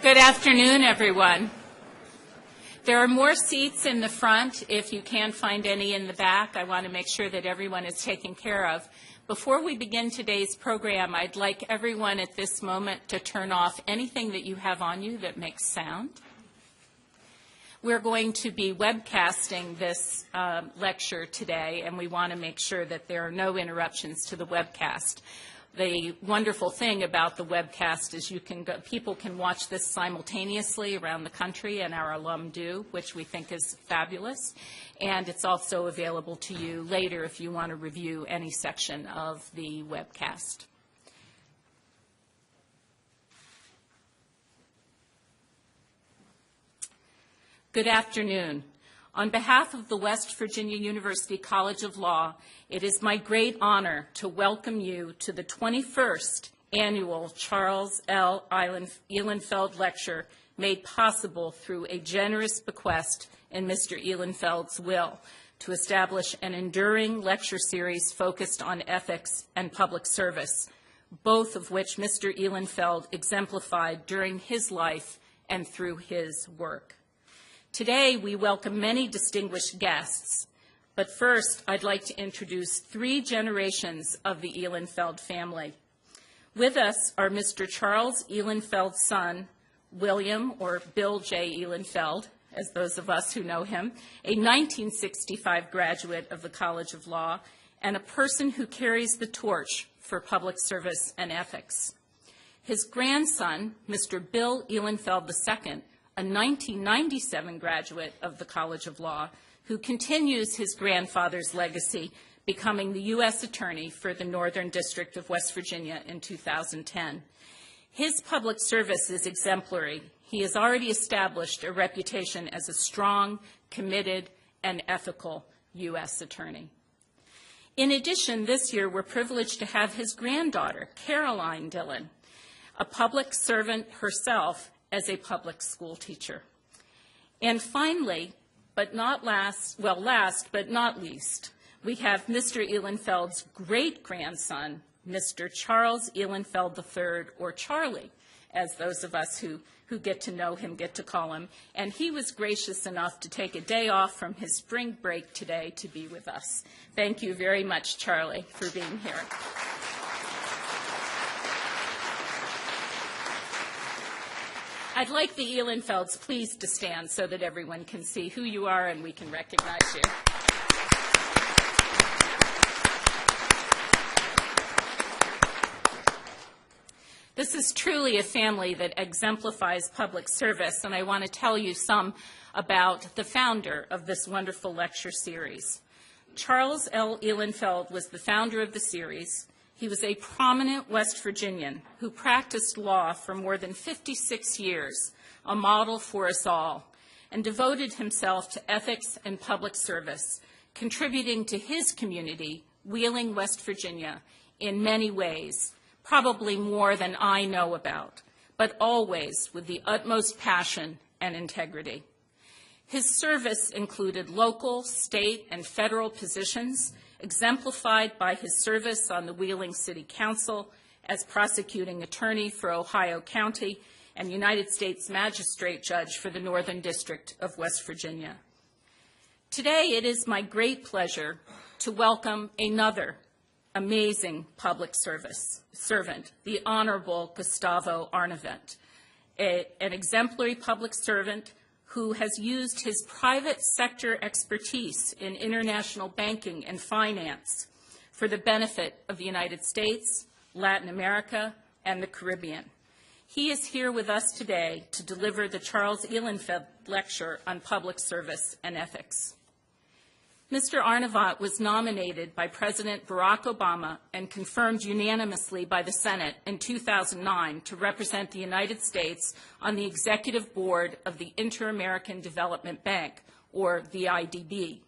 Good afternoon, everyone. There are more seats in the front. If you can't find any in the back, I want to make sure that everyone is taken care of. Before we begin today's program, I'd like everyone at this moment to turn off anything that you have on you that makes sound. We're going to be webcasting this lecture today, and we want to make sure that there are no interruptions to the webcast. The wonderful thing about the webcast is people can watch this simultaneously around the country, and our alum do, which we think is fabulous. And it's also available to you later if you want to review any section of the webcast. Good afternoon. On behalf of the West Virginia University College of Law, it is my great honor to welcome you to the 21st Annual Charles L. Ihlenfeld Lecture, made possible through a generous bequest in Mr. Ihlenfeld's will to establish an enduring lecture series focused on ethics and public service, both of which Mr. Ihlenfeld exemplified during his life and through his work. Today, we welcome many distinguished guests, but first, I'd like to introduce 3 generations of the Ihlenfeld family. With us are Mr. Charles Ihlenfeld's son, William, or Bill J. Ihlenfeld, as those of us who know him, a 1965 graduate of the College of Law, and a person who carries the torch for public service and ethics. His grandson, Mr. Bill Ihlenfeld II, a 1997 graduate of the College of Law, who continues his grandfather's legacy, becoming the U.S. Attorney for the Northern District of West Virginia in 2010. His public service is exemplary. He has already established a reputation as a strong, committed, and ethical U.S. Attorney. In addition, this year we're privileged to have his granddaughter, Caroline Dillon, a public servant herself, as a public school teacher. And finally, last but not least, we have Mr. Ihlenfeld's great-grandson, Mr. Charles Ihlenfeld III, or Charlie, as those of us who get to know him get to call him. And he was gracious enough to take a day off from his spring break today to be with us. Thank you very much, Charlie, for being here. I'd like the Ihlenfelds please to stand so that everyone can see who you are and we can recognize you. This is truly a family that exemplifies public service, and I want to tell you some about the founder of this wonderful lecture series. Charles L. Ihlenfeld was the founder of the series. He was a prominent West Virginian who practiced law for more than 56 years, a model for us all, and devoted himself to ethics and public service, contributing to his community, Wheeling, West Virginia, in many ways, probably more than I know about, but always with the utmost passion and integrity. His service included local, state, and federal positions, exemplified by his service on the Wheeling City Council as prosecuting attorney for Ohio County and United States Magistrate Judge for the Northern District of West Virginia. Today, it is my great pleasure to welcome another amazing public servant, the Honorable Gustavo Arnavat, an exemplary public servant who has used his private sector expertise in international banking and finance for the benefit of the United States, Latin America, and the Caribbean. He is here with us today to deliver the Charles Ihlenfeld Lecture on Public Service and Ethics. Mr. Arnavat was nominated by President Barack Obama and confirmed unanimously by the Senate in 2009 to represent the United States on the executive board of the InterAmerican Development Bank, or the IDB.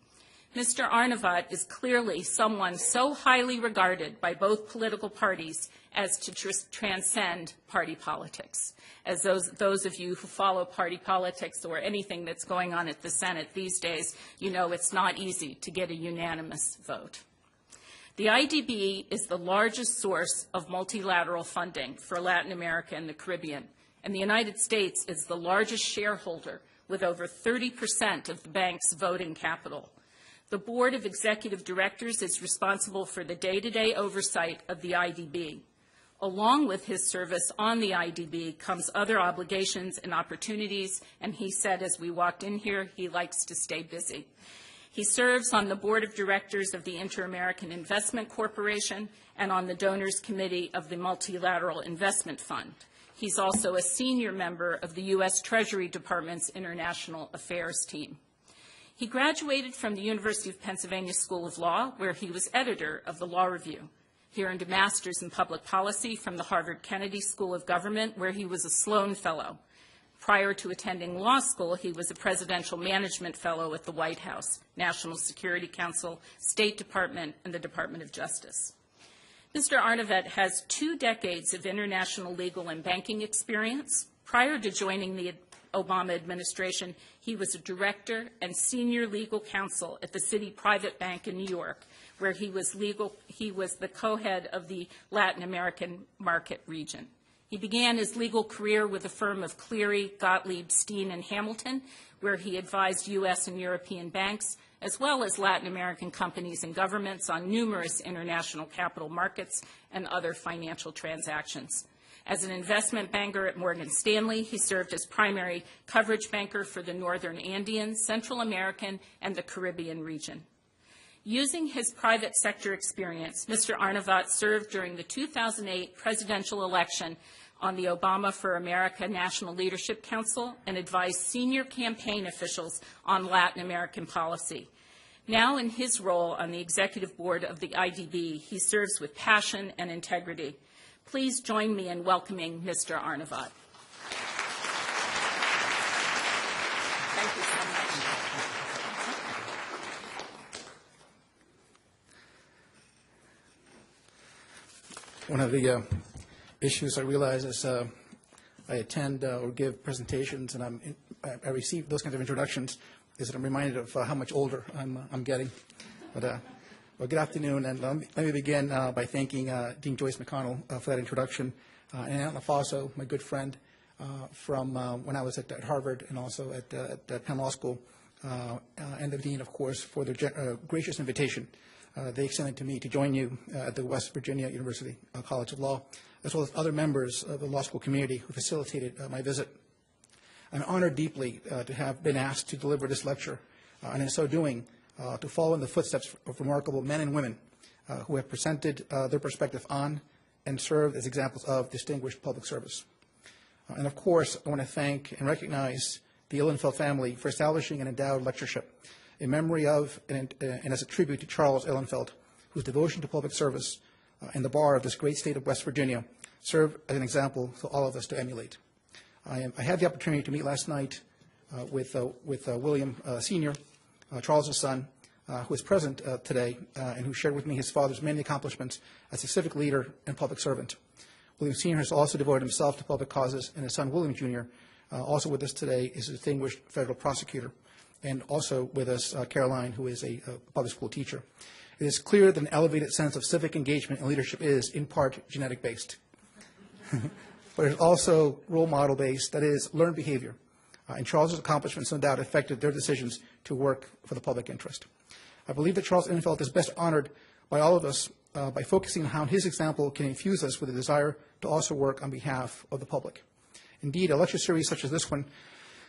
Mr. Arnavat is clearly someone so highly regarded by both political parties as to transcend party politics. As those of you who follow party politics or anything that's going on at the Senate these days, you know it's not easy to get a unanimous vote. The IDB is the largest source of multilateral funding for Latin America and the Caribbean, and the United States is the largest shareholder with over 30% of the bank's voting capital. The Board of Executive Directors is responsible for the day-to-day oversight of the IDB. Along with his service on the IDB comes other obligations and opportunities, and he said as we walked in here, he likes to stay busy. He serves on the Board of Directors of the InterAmerican Investment Corporation and on the Donors Committee of the Multilateral Investment Fund. He's also a senior member of the U.S. Treasury Department's International Affairs team. He graduated from the University of Pennsylvania School of Law, where he was editor of the Law Review. He earned a master's in public policy from the Harvard Kennedy School of Government, where he was a Sloan Fellow. Prior to attending law school, he was a presidential management fellow at the White House, National Security Council, State Department, and the Department of Justice. Mr. Arnavat has 2 decades of international legal and banking experience. Prior to joining the Obama administration, he was a director and senior legal counsel at the Citi Private Bank in New York, where he was the co-head of the Latin American market region. He began his legal career with the firm of Cleary, Gottlieb, Steen, and Hamilton, where he advised U.S. and European banks, as well as Latin American companies and governments on numerous international capital markets and other financial transactions. As an investment banker at Morgan Stanley, he served as primary coverage banker for the Northern Andean, Central American, and the Caribbean region. Using his private sector experience, Mr. Arnavat served during the 2008 presidential election on the Obama for America National Leadership Council and advised senior campaign officials on Latin American policy. Now in his role on the executive board of the IDB, he serves with passion and integrity. Please join me in welcoming Mr. Arnavat. Thank you so much. One of the issues I realize as I attend or give presentations and I receive those kinds of introductions is that I'm reminded of how much older I'm getting. But well, good afternoon, and let me begin by thanking Dean Joyce McConnell for that introduction, and Aunt LaFaso, my good friend from when I was at Harvard and also at Penn Law School, and the Dean, of course, for their gracious invitation they extended to me to join you at the West Virginia University College of Law, as well as other members of the law school community who facilitated my visit. I'm honored deeply to have been asked to deliver this lecture, and in so doing, to follow in the footsteps of remarkable men and women who have presented their perspective on and served as examples of distinguished public service. And of course, I want to thank and recognize the Ihlenfeld family for establishing an endowed lectureship in memory of and as a tribute to Charles Ihlenfeld, whose devotion to public service and the bar of this great state of West Virginia serve as an example for all of us to emulate. I had the opportunity to meet last night with William Sr., Charles' son, who is present today and who shared with me his father's many accomplishments as a civic leader and public servant. William Sr. has also devoted himself to public causes, and his son William Jr., also with us today, is a distinguished federal prosecutor, and also with us Caroline, who is a public school teacher. It is clear that an elevated sense of civic engagement and leadership is, in part, genetic-based. But it's also role model-based, that is, learned behavior. And Charles's accomplishments, no doubt, affected their decisions to work for the public interest. I believe that Charles Ihlenfeld is best honored by all of us by focusing on how his example can infuse us with a desire to also work on behalf of the public. Indeed, a lecture series such as this one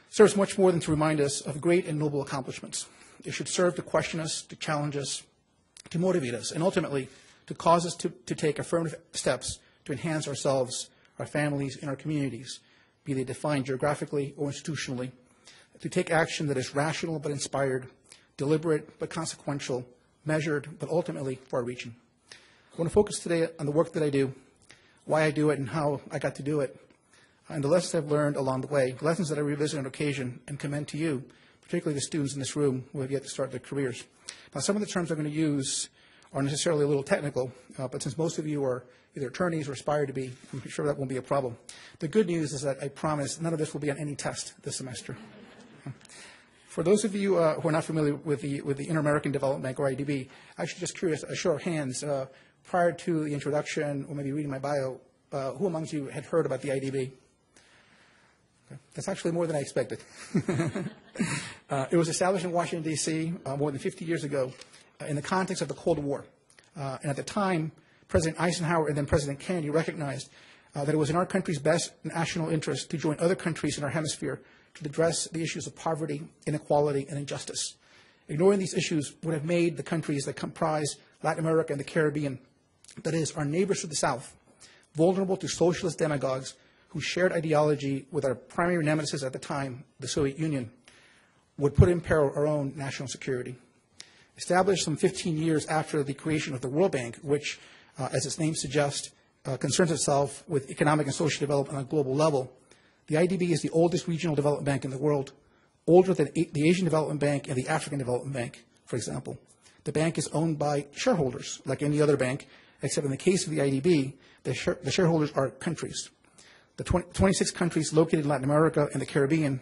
serves much more than to remind us of great and noble accomplishments. It should serve to question us, to challenge us, to motivate us, and ultimately to cause us to take affirmative steps to enhance ourselves, our families, and our communities, be they defined geographically or institutionally, to take action that is rational but inspired, deliberate but consequential, measured but ultimately far-reaching. I want to focus today on the work that I do, why I do it, and how I got to do it, and the lessons I've learned along the way, lessons that I revisit on occasion and commend to you, particularly the students in this room who have yet to start their careers. Now, some of the terms I'm going to use are necessarily a little technical, but since most of you are either attorneys or aspire to be, I'm sure that won't be a problem. The good news is that I promise none of this will be on any test this semester. For those of you who are not familiar with the InterAmerican Development Bank, or IDB, actually just curious, a show of hands, prior to the introduction or maybe reading my bio, who amongst you had heard about the IDB? That's actually more than I expected. It was established in Washington, D.C. More than 50 years ago in the context of the Cold War. And at the time, President Eisenhower and then President Kennedy recognized that it was in our country's best national interest to join other countries in our hemisphere to address the issues of poverty, inequality, and injustice. Ignoring these issues would have made the countries that comprise Latin America and the Caribbean, that is, our neighbors to the south, vulnerable to socialist demagogues who shared ideology with our primary nemesis at the time, the Soviet Union, would put in peril our own national security. Established some 15 years after the creation of the World Bank, which, as its name suggests, concerns itself with economic and social development on a global level, the IDB is the oldest regional development bank in the world, older than the Asian Development Bank and the African Development Bank, for example. The bank is owned by shareholders, like any other bank, except in the case of the IDB, the shareholders are countries. The 26 countries located in Latin America and the Caribbean,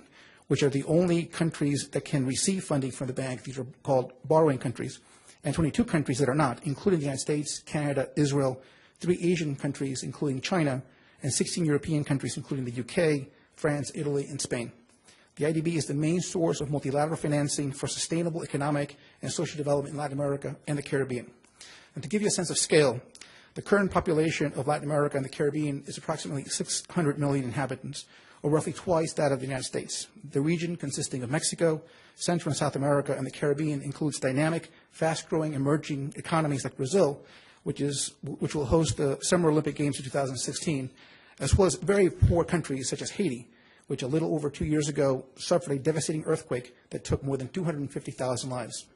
which are the only countries that can receive funding from the bank, these are called borrowing countries, and 22 countries that are not, including the United States, Canada, Israel, 3 Asian countries, including China, and 16 European countries, including the UK, France, Italy, and Spain. The IDB is the main source of multilateral financing for sustainable economic and social development in Latin America and the Caribbean. And to give you a sense of scale, the current population of Latin America and the Caribbean is approximately 600 million inhabitants, or roughly twice that of the United States. The region, consisting of Mexico, Central and South America, and the Caribbean, includes dynamic, fast-growing, emerging economies like Brazil, which will host the Summer Olympic Games in 2016, as well as very poor countries such as Haiti, which a little over 2 years ago suffered a devastating earthquake that took more than 250,000 lives.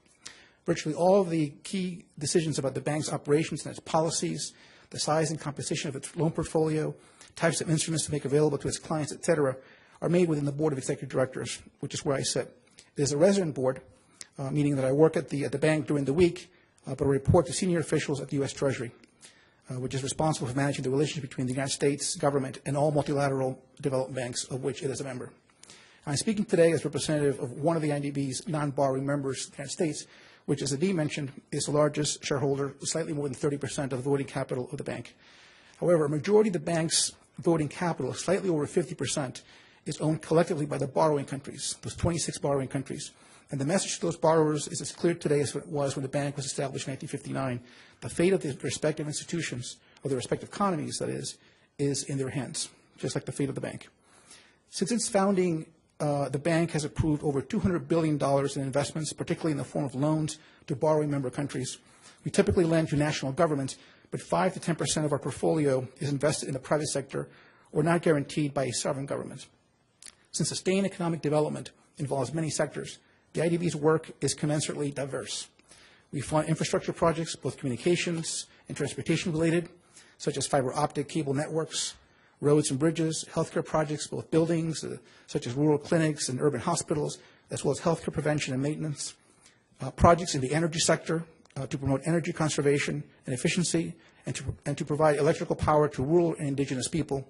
Virtually all of the key decisions about the bank's operations and its policies, the size and composition of its loan portfolio, types of instruments to make available to its clients, et cetera, are made within the Board of Executive Directors, which is where I sit. It is a resident board, meaning that I work at the bank during the week, but I report to senior officials at the U.S. Treasury, which is responsible for managing the relationship between the United States government and all multilateral development banks of which it is a member. I'm speaking today as representative of one of the IDB's non-borrowing members, the United States, which, as Adi mentioned, is the largest shareholder, with slightly more than 30% of the voting capital of the bank. However, a majority of the bank's voting capital, slightly over 50%, is owned collectively by the borrowing countries, those 26 borrowing countries. And the message to those borrowers is as clear today as it was when the bank was established in 1959. The fate of the respective institutions, or the respective economies, that is in their hands, just like the fate of the bank. Since its founding, the bank has approved over $200 billion in investments, particularly in the form of loans to borrowing member countries. We typically lend to national governments, but 5 to 10% of our portfolio is invested in the private sector or not guaranteed by a sovereign government. Since sustained economic development involves many sectors, the IDB's work is commensurately diverse. We fund infrastructure projects, both communications and transportation related, such as fiber optic cable networks, roads and bridges, healthcare projects, both buildings, such as rural clinics and urban hospitals, as well as healthcare prevention and maintenance, projects in the energy sector to promote energy conservation and efficiency, and to provide electrical power to rural and indigenous people,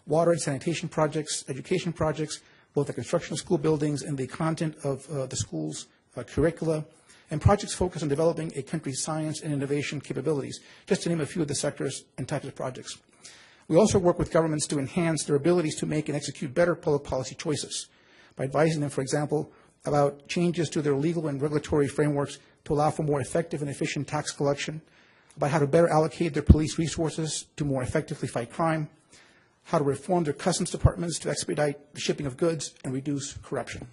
water and sanitation projects, education projects, both the construction of school buildings and the content of the school's curricula, and projects focused on developing a country's science and innovation capabilities, just to name a few of the sectors and types of projects. We also work with governments to enhance their abilities to make and execute better public policy choices by advising them, for example, about changes to their legal and regulatory frameworks to allow for more effective and efficient tax collection, about how to better allocate their police resources to more effectively fight crime, how to reform their customs departments to expedite the shipping of goods and reduce corruption.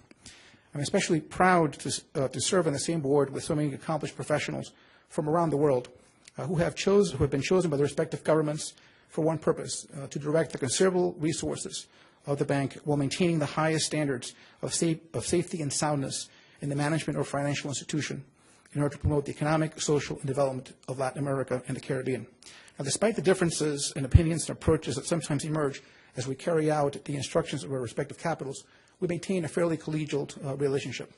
I'm especially proud to serve on the same board with so many accomplished professionals from around the world who have been chosen by their respective governments for one purpose, to direct the considerable resources of the bank while maintaining the highest standards of safety and soundness in the management of a financial institution in order to promote the economic, social, and development of Latin America and the Caribbean. Now, despite the differences in opinions and approaches that sometimes emerge as we carry out the instructions of our respective capitals, we maintain a fairly collegial relationship,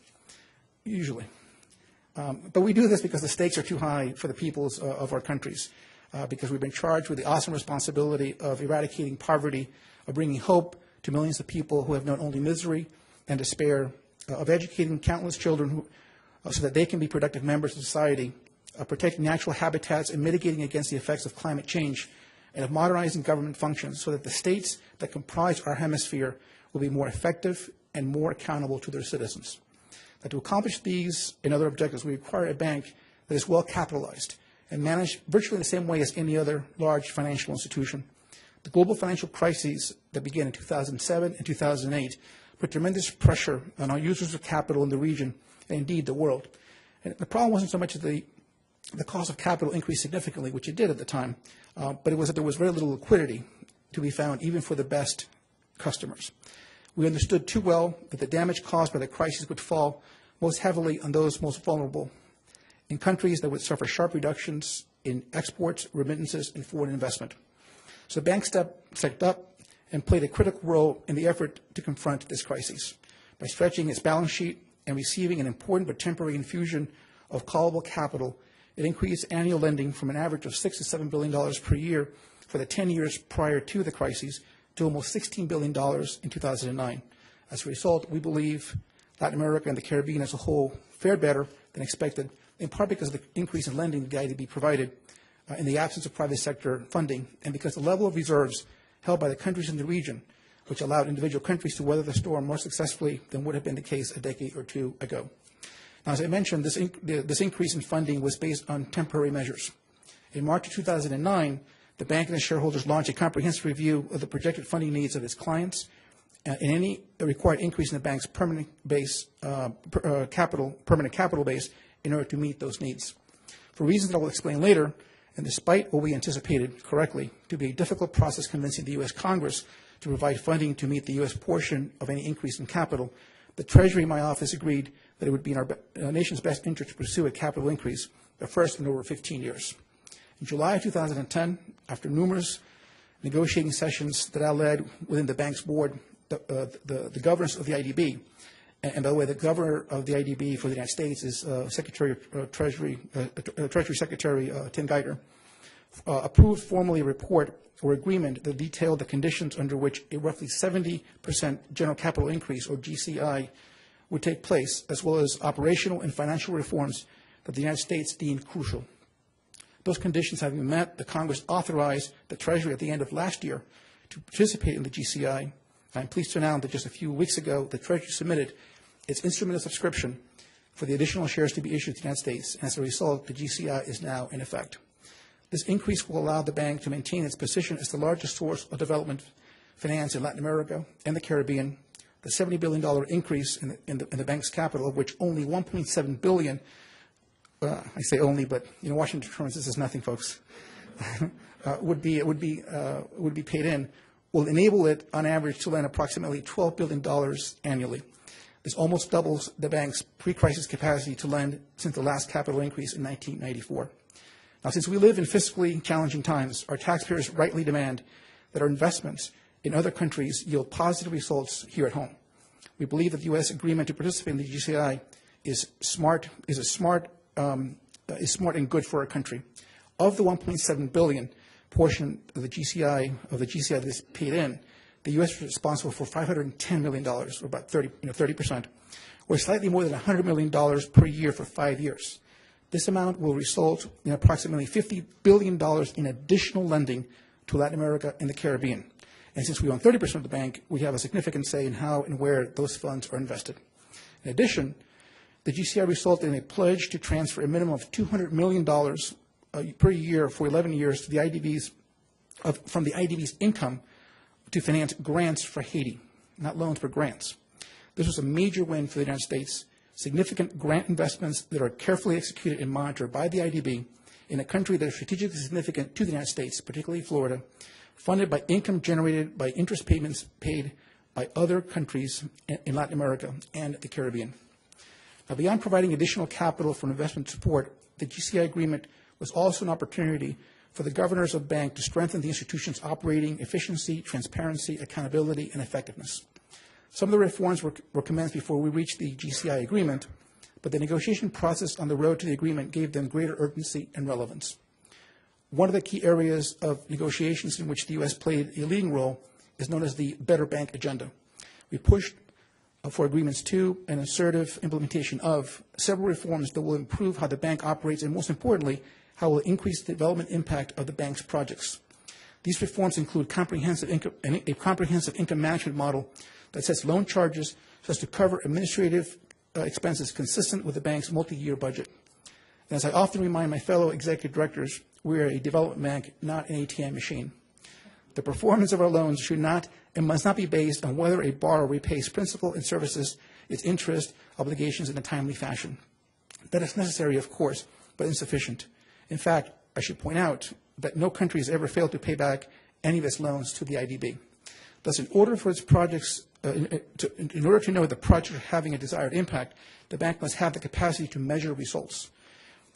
usually. But we do this because the stakes are too high for the peoples of our countries, because we've been charged with the awesome responsibility of eradicating poverty, of bringing hope to millions of people who have known only misery and despair, of educating countless children so that they can be productive members of society, of protecting natural habitats and mitigating against the effects of climate change, and of modernizing government functions so that the states that comprise our hemisphere will be more effective and more accountable to their citizens. Now, to accomplish these and other objectives, we require a bank that is well capitalized and managed virtually in the same way as any other large financial institution. The global financial crises that began in 2007 and 2008 put tremendous pressure on our users of capital in the region and indeed the world. And the problem wasn't so much that the cost of capital increased significantly, which it did at the time, but it was that there was very little liquidity to be found even for the best customers. We understood too well that the damage caused by the crisis would fall most heavily on those most vulnerable in countries that would suffer sharp reductions in exports, remittances, and foreign investment. So the bank stepped up and played a critical role in the effort to confront this crisis by stretching its balance sheet and receiving an important but temporary infusion of callable capital. It increased annual lending from an average of $6 to $7 billion per year for the 10 years prior to the crisis to almost $16 billion in 2009. As a result, we believe Latin America and the Caribbean as a whole fared better than expected, in part because of the increase in lending the IDB provided in the absence of private sector funding, and because the level of reserves held by the countries in the region, which allowed individual countries to weather the storm more successfully than would have been the case a decade or two ago. Now, as I mentioned, this increase in funding was based on temporary measures. In March of 2009, the bank and its shareholders launched a comprehensive review of the projected funding needs of its clients and any required increase in the bank's permanent capital base in order to meet those needs. For reasons that I will explain later, and despite what we anticipated correctly to be a difficult process convincing the U.S. Congress to provide funding to meet the U.S. portion of any increase in capital, the Treasury and my office agreed that it would be in our nation's best interest to pursue a capital increase, the first in over 15 years. In July of 2010, after numerous negotiating sessions that I led within the bank's board, the governors of the IDB, and by the way, the governor of the IDB for the United States is Secretary of Treasury Secretary Tim Geithner, approved formally a report or agreement that detailed the conditions under which a roughly 70% general capital increase, or GCI, would take place, as well as operational and financial reforms that the United States deemed crucial. Those conditions having been met, the Congress authorized the Treasury at the end of last year to participate in the GCI. I'm pleased to announce that just a few weeks ago, the Treasury submitted its instrument of subscription for the additional shares to be issued to the United States. And as a result, the GCI is now in effect. This increase will allow the bank to maintain its position as the largest source of development finance in Latin America and the Caribbean. The $70 billion increase in the bank's capital, of which only $1.7 billion, I say only, but in Washington terms, this is nothing, folks, would be paid in, will enable it, on average, to lend approximately $12 billion annually. This almost doubles the bank's pre-crisis capacity to lend since the last capital increase in 1994. Now, since we live in fiscally challenging times, our taxpayers rightly demand that our investments in other countries yield positive results here at home. We believe that the U.S. agreement to participate in the GCI is smart and good for our country. Of the $1.7 billion portion of the GCI that is paid in, the U.S. is responsible for $510 million, or about 30%, or slightly more than $100 million per year for 5 years. This amount will result in approximately $50 billion in additional lending to Latin America and the Caribbean. And since we own 30% of the bank, we have a significant say in how and where those funds are invested. In addition, the GCI resulted in a pledge to transfer a minimum of $200 million per year for 11 years to the IDB's, from the IDB's income to finance grants for Haiti, not loans, but grants. This was a major win for the United States. Significant grant investments that are carefully executed and monitored by the IDB in a country that is strategically significant to the United States, particularly Florida, funded by income generated by interest payments paid by other countries in Latin America and the Caribbean. Now, beyond providing additional capital for investment support, the GCI agreement was also an opportunity for the governors of bank to strengthen the institution's operating efficiency, transparency, accountability, and effectiveness. Some of the reforms were commenced before we reached the GCI agreement, but the negotiation process on the road to the agreement gave them greater urgency and relevance. One of the key areas of negotiations in which the U.S. played a leading role is known as the Better Bank Agenda. We pushed for agreements to and assertive implementation of several reforms that will improve how the bank operates and, most importantly, how it will increase the development impact of the bank's projects. These reforms include a comprehensive income management model that sets loan charges so as to cover administrative expenses consistent with the bank's multi-year budget. And as I often remind my fellow executive directors, we are a development bank, not an ATM machine. The performance of our loans should not and must not be based on whether a borrower repays principal and services its interest obligations in a timely fashion. That is necessary, of course, but insufficient. In fact, I should point out that no country has ever failed to pay back any of its loans to the IDB. Thus, in order for its projects, in order to know that the projects are having a desired impact, the bank must have the capacity to measure results.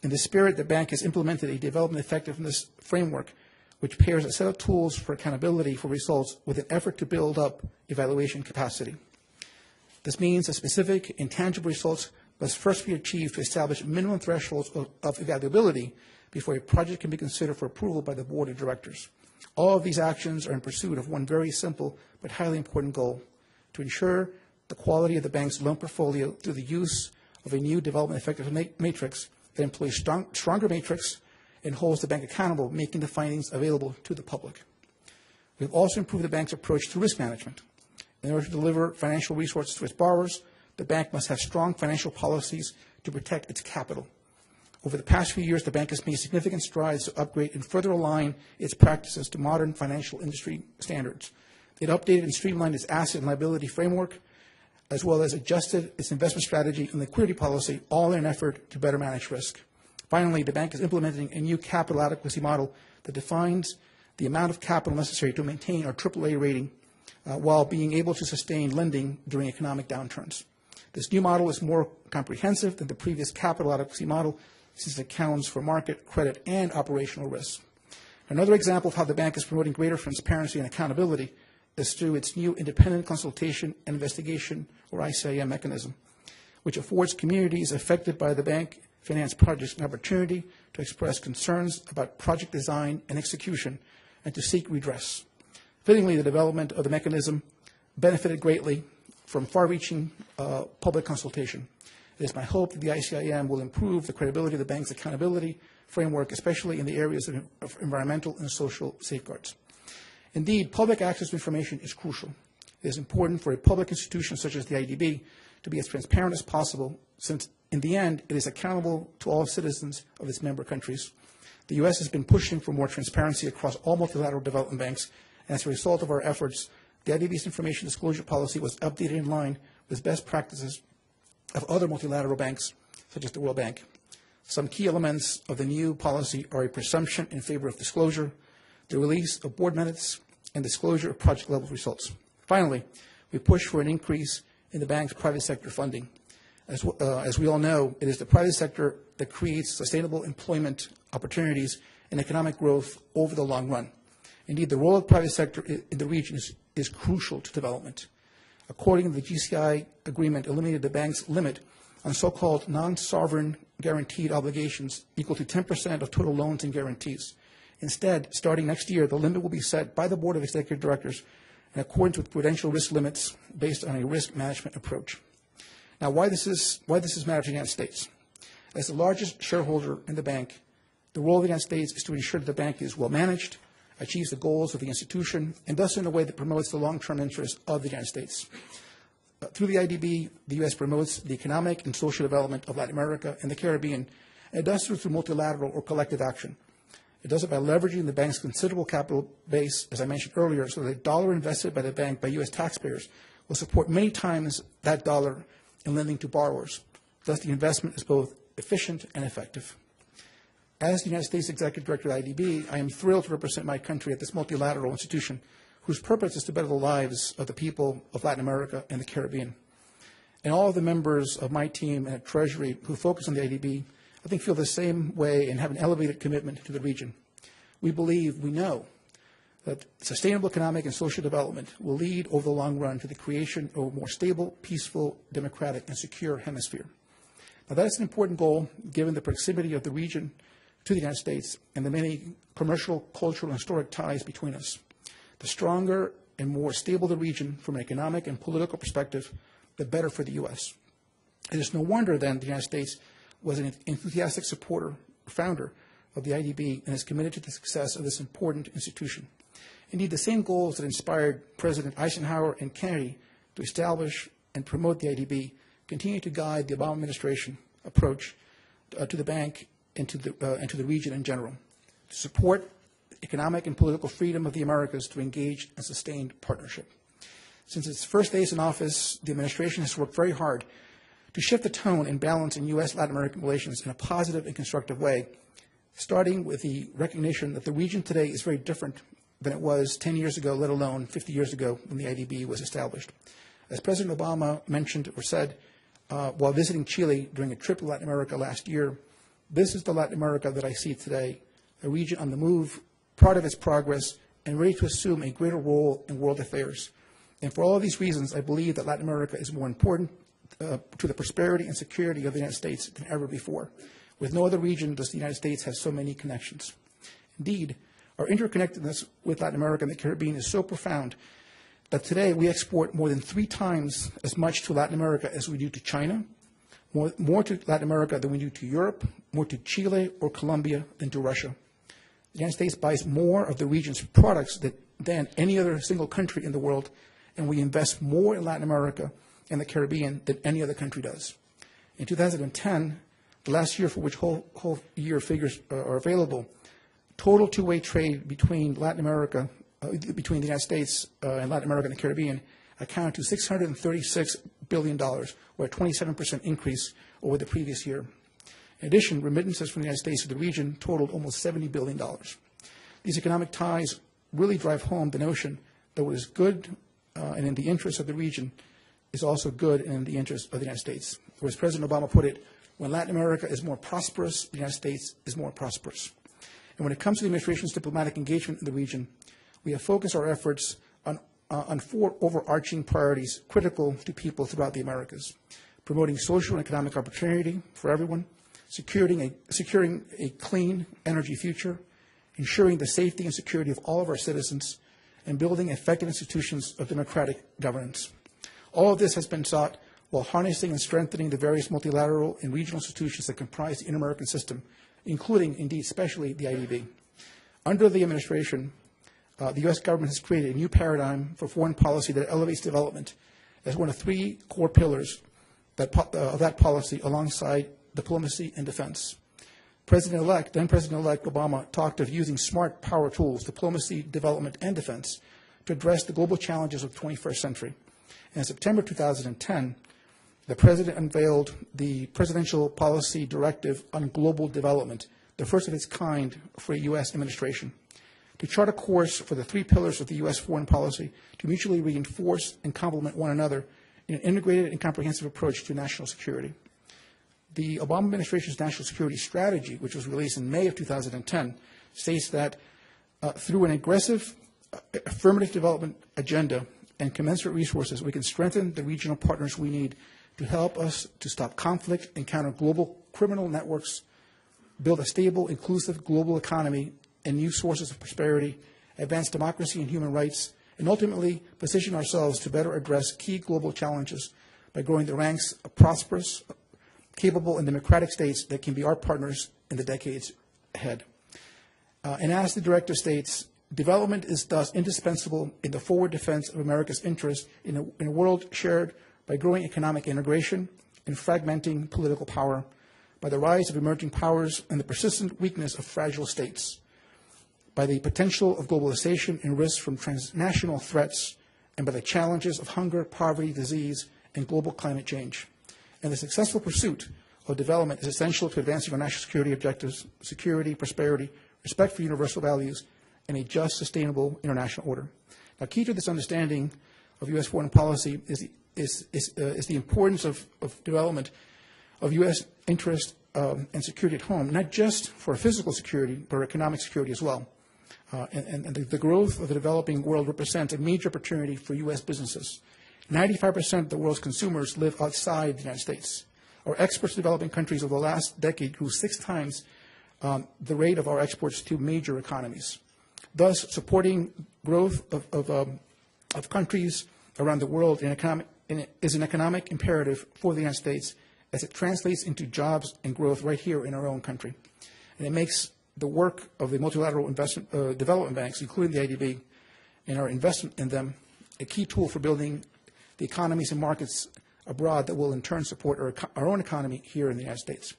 In this spirit, the bank has implemented a development effectiveness framework which pairs a set of tools for accountability for results with an effort to build up evaluation capacity. This means that specific, intangible results must first be achieved to establish minimum thresholds of evaluability before a project can be considered for approval by the board of directors. All of these actions are in pursuit of one very simple but highly important goal: to ensure the quality of the bank's loan portfolio through the use of a new development effectiveness matrix that employs stronger matrix and holds the bank accountable, making the findings available to the public. We have also improved the bank's approach to risk management. In order to deliver financial resources to its borrowers, the bank must have strong financial policies to protect its capital. Over the past few years, the bank has made significant strides to upgrade and further align its practices to modern financial industry standards. It updated and streamlined its asset and liability framework, as well as adjusted its investment strategy and liquidity policy, all in an effort to better manage risk. Finally, the bank is implementing a new capital adequacy model that defines the amount of capital necessary to maintain our AAA rating while being able to sustain lending during economic downturns. This new model is more comprehensive than the previous capital adequacy model, since it accounts for market, credit, and operational risks. Another example of how the bank is promoting greater transparency and accountability is through its new independent consultation and investigation, or ICIM mechanism, which affords communities affected by the bank finance projects an opportunity to express concerns about project design and execution and to seek redress. Fittingly, the development of the mechanism benefited greatly from far-reaching public consultation. It is my hope that the ICIM will improve the credibility of the bank's accountability framework, especially in the areas of environmental and social safeguards. Indeed, public access to information is crucial. It is important for a public institution such as the IDB to be as transparent as possible, since in the end, it is accountable to all citizens of its member countries. The U.S. has been pushing for more transparency across all multilateral development banks, and as a result of our efforts, the IDB's information disclosure policy was updated in line with best practices of other multilateral banks, such as the World Bank. Some key elements of the new policy are a presumption in favor of disclosure, the release of board minutes, and disclosure of project-level results. Finally, we push for an increase in the bank's private sector funding. As we all know, it is the private sector that creates sustainable employment opportunities and economic growth over the long run. Indeed, the role of the private sector in the region is crucial to development. Accordingly, the GCI agreement eliminated the bank's limit on so-called non-sovereign guaranteed obligations equal to 10% of total loans and guarantees. Instead, starting next year, the limit will be set by the Board of Executive Directors in accordance with prudential risk limits based on a risk management approach. Now, why this is matter to the United States? As the largest shareholder in the bank, the role of the United States is to ensure that the bank is well managed, achieves the goals of the institution, and does so in a way that promotes the long-term interests of the United States. Through the IDB, the U.S. promotes the economic and social development of Latin America and the Caribbean, and it does so through multilateral or collective action. It does it by leveraging the bank's considerable capital base, as I mentioned earlier, so that a dollar invested by the bank by U.S. taxpayers will support many times that dollar in lending to borrowers. Thus, the investment is both efficient and effective. As the United States Executive Director of the IDB, I am thrilled to represent my country at this multilateral institution whose purpose is to better the lives of the people of Latin America and the Caribbean. And all of the members of my team and at Treasury who focus on the IDB, I think, feel the same way and have an elevated commitment to the region. We know that sustainable economic and social development will lead over the long run to the creation of a more stable, peaceful, democratic, and secure hemisphere. Now, that is an important goal given the proximity of the region to the United States and the many commercial, cultural, and historic ties between us. The stronger and more stable the region from an economic and political perspective, the better for the U.S. It is no wonder, then, the United States was an enthusiastic supporter, founder of the IDB, and is committed to the success of this important institution. Indeed, the same goals that inspired President Eisenhower and Kennedy to establish and promote the IDB continue to guide the Obama administration approach to the bank and to the region in general, to support economic and political freedom of the Americas, to engage in sustained partnership. Since its first days in office, the administration has worked very hard to shift the tone and balance in U.S.-Latin American relations in a positive and constructive way, starting with the recognition that the region today is very different than it was 10 years ago, let alone 50 years ago when the IDB was established. As President Obama mentioned or said while visiting Chile during a trip to Latin America last year, this is the Latin America that I see today, a region on the move, proud of its progress, and ready to assume a greater role in world affairs. And for all of these reasons, I believe that Latin America is more important to the prosperity and security of the United States than ever before. With no other region does the United States have so many connections. Indeed, our interconnectedness with Latin America and the Caribbean is so profound that today we export more than 3 times as much to Latin America as we do to China, more to Latin America than we do to Europe, more to Chile or Colombia than to Russia. The United States buys more of the region's products than any other single country in the world, and we invest more in Latin America and the Caribbean than any other country does. In 2010, the last year for which whole year figures are available, total two-way trade between Latin America, between the United States and Latin America and the Caribbean accounted to $636 billion, or a 27% increase over the previous year. In addition, remittances from the United States to the region totaled almost $70 billion. These economic ties really drive home the notion that what is good and in the interest of the region is also good and in the interest of the United States. Or as President Obama put it, when Latin America is more prosperous, the United States is more prosperous. And when it comes to the administration's diplomatic engagement in the region, we have focused our efforts on 4 overarching priorities critical to people throughout the Americas: promoting social and economic opportunity for everyone, securing a clean energy future, ensuring the safety and security of all of our citizens, and building effective institutions of democratic governance. All of this has been sought while harnessing and strengthening the various multilateral and regional institutions that comprise the Inter-American system, including, indeed, especially the IDB. Under the administration, the U.S. government has created a new paradigm for foreign policy that elevates development as one of 3 core pillars of that policy alongside diplomacy and defense. Then President-elect Obama talked of using smart power tools, diplomacy, development, and defense, to address the global challenges of the 21st century. And in September 2010, the President unveiled the Presidential Policy Directive on Global Development, the first of its kind for a U.S. administration, to chart a course for the 3 pillars of the U.S. foreign policy to mutually reinforce and complement one another in an integrated and comprehensive approach to national security. The Obama administration's national security strategy, which was released in May of 2010, states that through an aggressive affirmative development agenda and commensurate resources, we can strengthen the regional partners we need to help us to stop conflict and counter global criminal networks, build a stable, inclusive global economy and new sources of prosperity, advance democracy and human rights, and ultimately position ourselves to better address key global challenges by growing the ranks of prosperous, capable, and democratic states that can be our partners in the decades ahead. And as the directive states, development is thus indispensable in the forward defense of America's interests in a world shared by growing economic integration and fragmenting political power, by the rise of emerging powers and the persistent weakness of fragile states, by the potential of globalization and risks from transnational threats, and by the challenges of hunger, poverty, disease, and global climate change. And the successful pursuit of development is essential to advancing our national security objectives, security, prosperity, respect for universal values, and a just, sustainable international order. Now, key to this understanding of U.S. foreign policy is the importance of development of U.S. interest and security at home, not just for physical security, but economic security as well. And the growth of the developing world represents a major opportunity for U.S. businesses. 95% of the world's consumers live outside the United States. Our exports to developing countries over the last decade grew 6 times the rate of our exports to major economies. Thus, supporting growth of countries around the world is an economic imperative for the United States as it translates into jobs and growth right here in our own country. And it makes the work of the multilateral development banks, including the IDB, and our investment in them a key tool for building the economies and markets abroad that will in turn support our own economy here in the United States.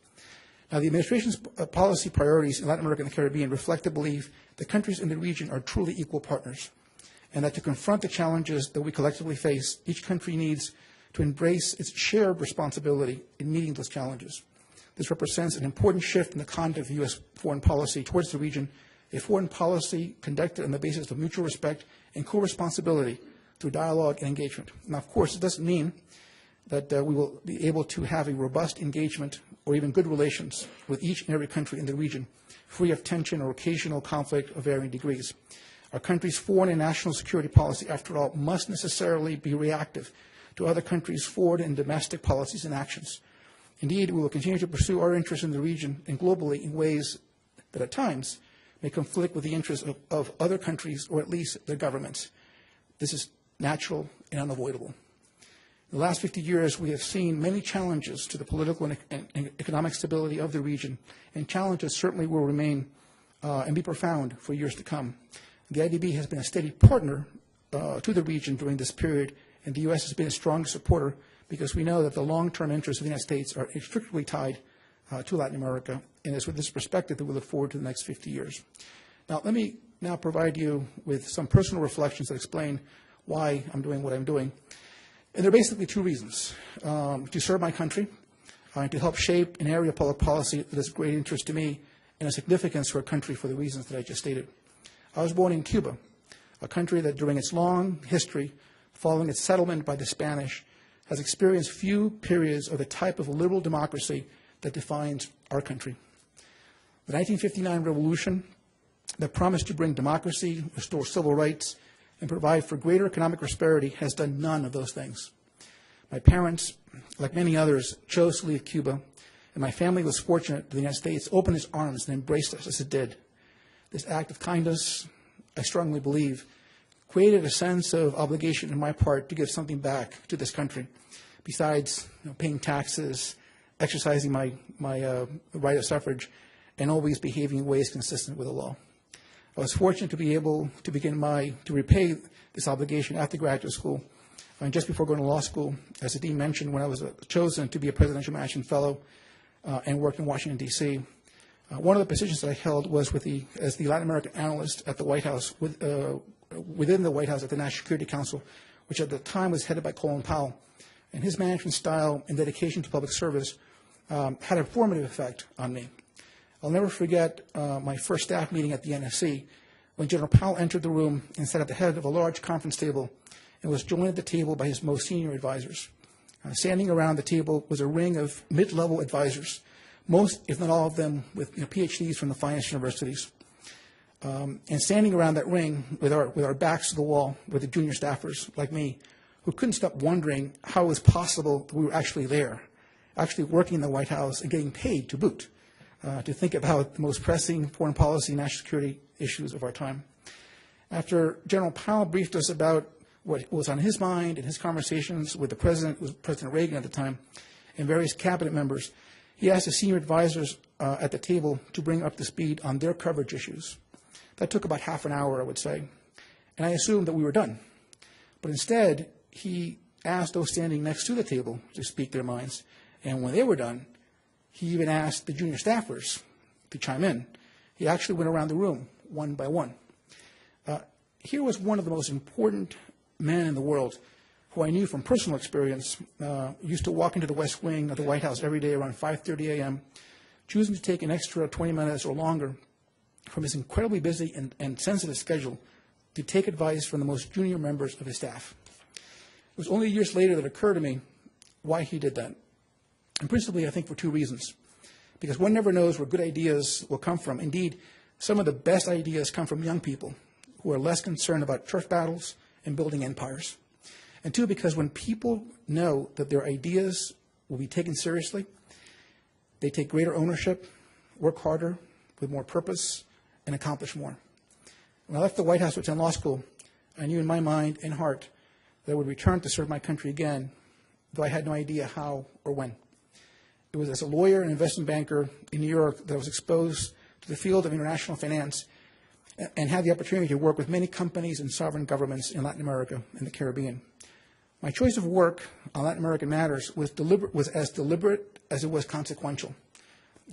Now, the administration's policy priorities in Latin America and the Caribbean reflect the belief that countries in the region are truly equal partners, and that to confront the challenges that we collectively face, each country needs to embrace its shared responsibility in meeting those challenges. This represents an important shift in the conduct of U.S. foreign policy towards the region, a foreign policy conducted on the basis of mutual respect and co-responsibility through dialogue and engagement. Now, of course, it doesn't mean that we will be able to have a robust engagement or even good relations with each and every country in the region, free of tension or occasional conflict of varying degrees. Our country's foreign and national security policy, after all, must necessarily be reactive to other countries' foreign and domestic policies and actions. Indeed, we will continue to pursue our interests in the region and globally in ways that at times may conflict with the interests of other countries or at least their governments. This is natural and unavoidable. In the last 50 years, we have seen many challenges to the political and economic stability of the region, and challenges certainly will remain and be profound for years to come. The IDB has been a steady partner to the region during this period, and the U.S. has been a strong supporter because we know that the long-term interests of the United States are inextricably tied to Latin America, and it's with this perspective that we look forward to the next 50 years. Now, let me now provide you with some personal reflections that explain why I'm doing what I'm doing. And there are basically two reasons: to serve my country and to help shape an area of public policy that is of great interest to me and a significance for a country for the reasons that I just stated. I was born in Cuba, a country that during its long history, following its settlement by the Spanish, has experienced few periods of the type of liberal democracy that defines our country. The 1959 revolution that promised to bring democracy, restore civil rights, and provide for greater economic prosperity has done none of those things. My parents, like many others, chose to leave Cuba, and my family was fortunate that the United States opened its arms and embraced us as it did. This act of kindness, I strongly believe, created a sense of obligation on my part to give something back to this country, besides paying taxes, exercising my right of suffrage, and always behaving in ways consistent with the law. I was fortunate to be able to to repay this obligation after graduate school, and just before going to law school, as the dean mentioned, when I was chosen to be a Presidential Mansion Fellow and worked in Washington, D.C. One of the positions that I held was as the Latin American analyst at the White House, within the White House at the National Security Council, which at the time was headed by Colin Powell. And his management style and dedication to public service had a formative effect on me. I'll never forget my first staff meeting at the NSC when General Powell entered the room and sat at the head of a large conference table and was joined at the table by his most senior advisors. Standing around the table was a ring of mid-level advisors, most, if not all of them, with PhDs from the finest universities. And standing around that ring with our backs to the wall were the junior staffers like me, who couldn't stop wondering how it was possible that we were actually there, actually working in the White House and getting paid to boot, to think about the most pressing foreign policy and national security issues of our time. After General Powell briefed us about what was on his mind in his conversations with the President, who was President Reagan at the time, and various cabinet members, he asked the senior advisors at the table to bring up to speed on their coverage issues. That took about half an hour, I would say, and I assumed that we were done. But instead, he asked those standing next to the table to speak their minds, and when they were done, he even asked the junior staffers to chime in. He actually went around the room one by one. Here was one of the most important men in the world who I knew from personal experience, used to walk into the West Wing of the White House every day around 5:30 a.m., choosing to take an extra 20 minutes or longer from his incredibly busy and sensitive schedule to take advice from the most junior members of his staff. It was only years later that it occurred to me why he did that. And principally, I think, for two reasons. Because one never knows where good ideas will come from. Indeed, some of the best ideas come from young people who are less concerned about turf battles and building empires. And two, because when people know that their ideas will be taken seriously, they take greater ownership, work harder, with more purpose, and accomplish more. When I left the White House to attend law school, I knew in my mind and heart that I would return to serve my country again, though I had no idea how or when. It was as a lawyer and investment banker in New York that I was exposed to the field of international finance and had the opportunity to work with many companies and sovereign governments in Latin America and the Caribbean. My choice of work on Latin American matters was as deliberate as it was consequential.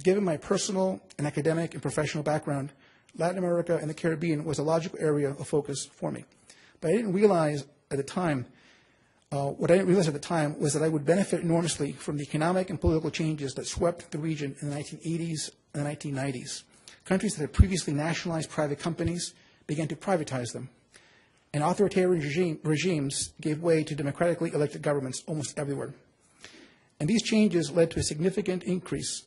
Given my personal and academic and professional background, Latin America and the Caribbean was a logical area of focus for me. But I didn't realize at the time, what I didn't realize at the time was that I would benefit enormously from the economic and political changes that swept the region in the 1980s and the 1990s. Countries that had previously nationalized private companies began to privatize them, and authoritarian regimes gave way to democratically elected governments almost everywhere. And these changes led to a significant increase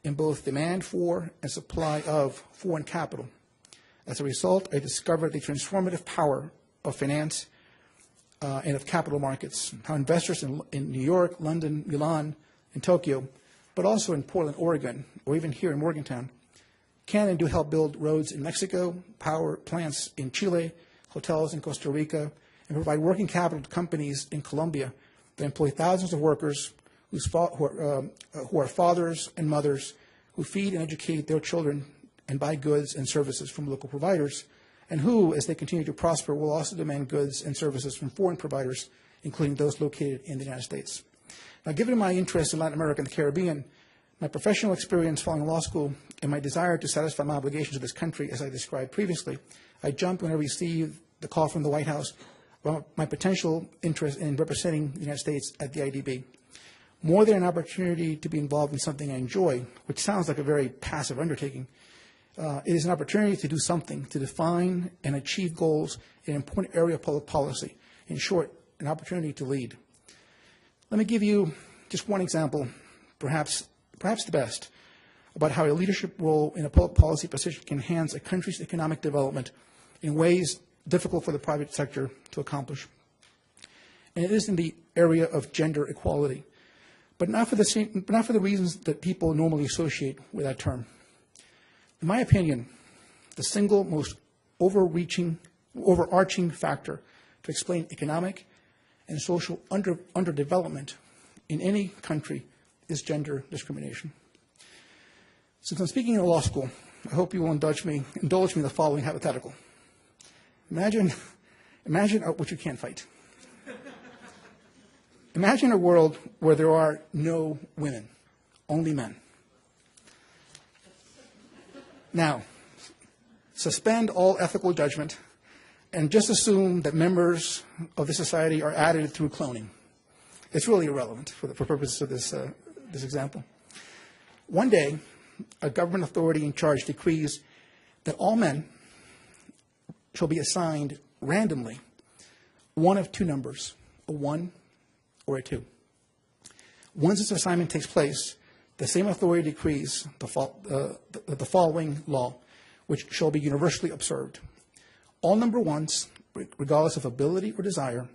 in both demand for and supply of foreign capital. As a result, I discovered the transformative power of finance and of capital markets, how investors in New York, London, Milan, and Tokyo, but also in Portland, Oregon, or even here in Morgantown, can and do help build roads in Mexico, power plants in Chile, hotels in Costa Rica, and provide working capital to companies in Colombia that employ thousands of workers who are fathers and mothers who feed and educate their children and buy goods and services from local providers, and who, as they continue to prosper, will also demand goods and services from foreign providers, including those located in the United States. Now, given my interest in Latin America and the Caribbean, my professional experience following law school, and my desire to satisfy my obligations to this country, as I described previously, I jumped when I received the call from the White House about my potential interest in representing the United States at the IDB. More than an opportunity to be involved in something I enjoy, which sounds like a very passive undertaking, it is an opportunity to do something, to define and achieve goals in an important area of public policy. In short, an opportunity to lead. Let me give you just one example, perhaps the best, about how a leadership role in a public policy position can enhance a country's economic development in ways difficult for the private sector to accomplish. And it is in the area of gender equality, but not for the reasons that people normally associate with that term. In my opinion, the single most overarching factor to explain economic and social underdevelopment in any country is gender discrimination. Since I'm speaking in a law school, I hope you will indulge me in the following hypothetical. Imagine what you can't fight. Imagine a world where there are no women, only men. Now, suspend all ethical judgment and just assume that members of the society are added through cloning. It's really irrelevant for purposes of this example. One day, a government authority in charge decrees that all men shall be assigned randomly one of two numbers, a 1 or a 2. Once this assignment takes place, the same authority decrees the following law, which shall be universally observed. All number ones, regardless of ability or desire,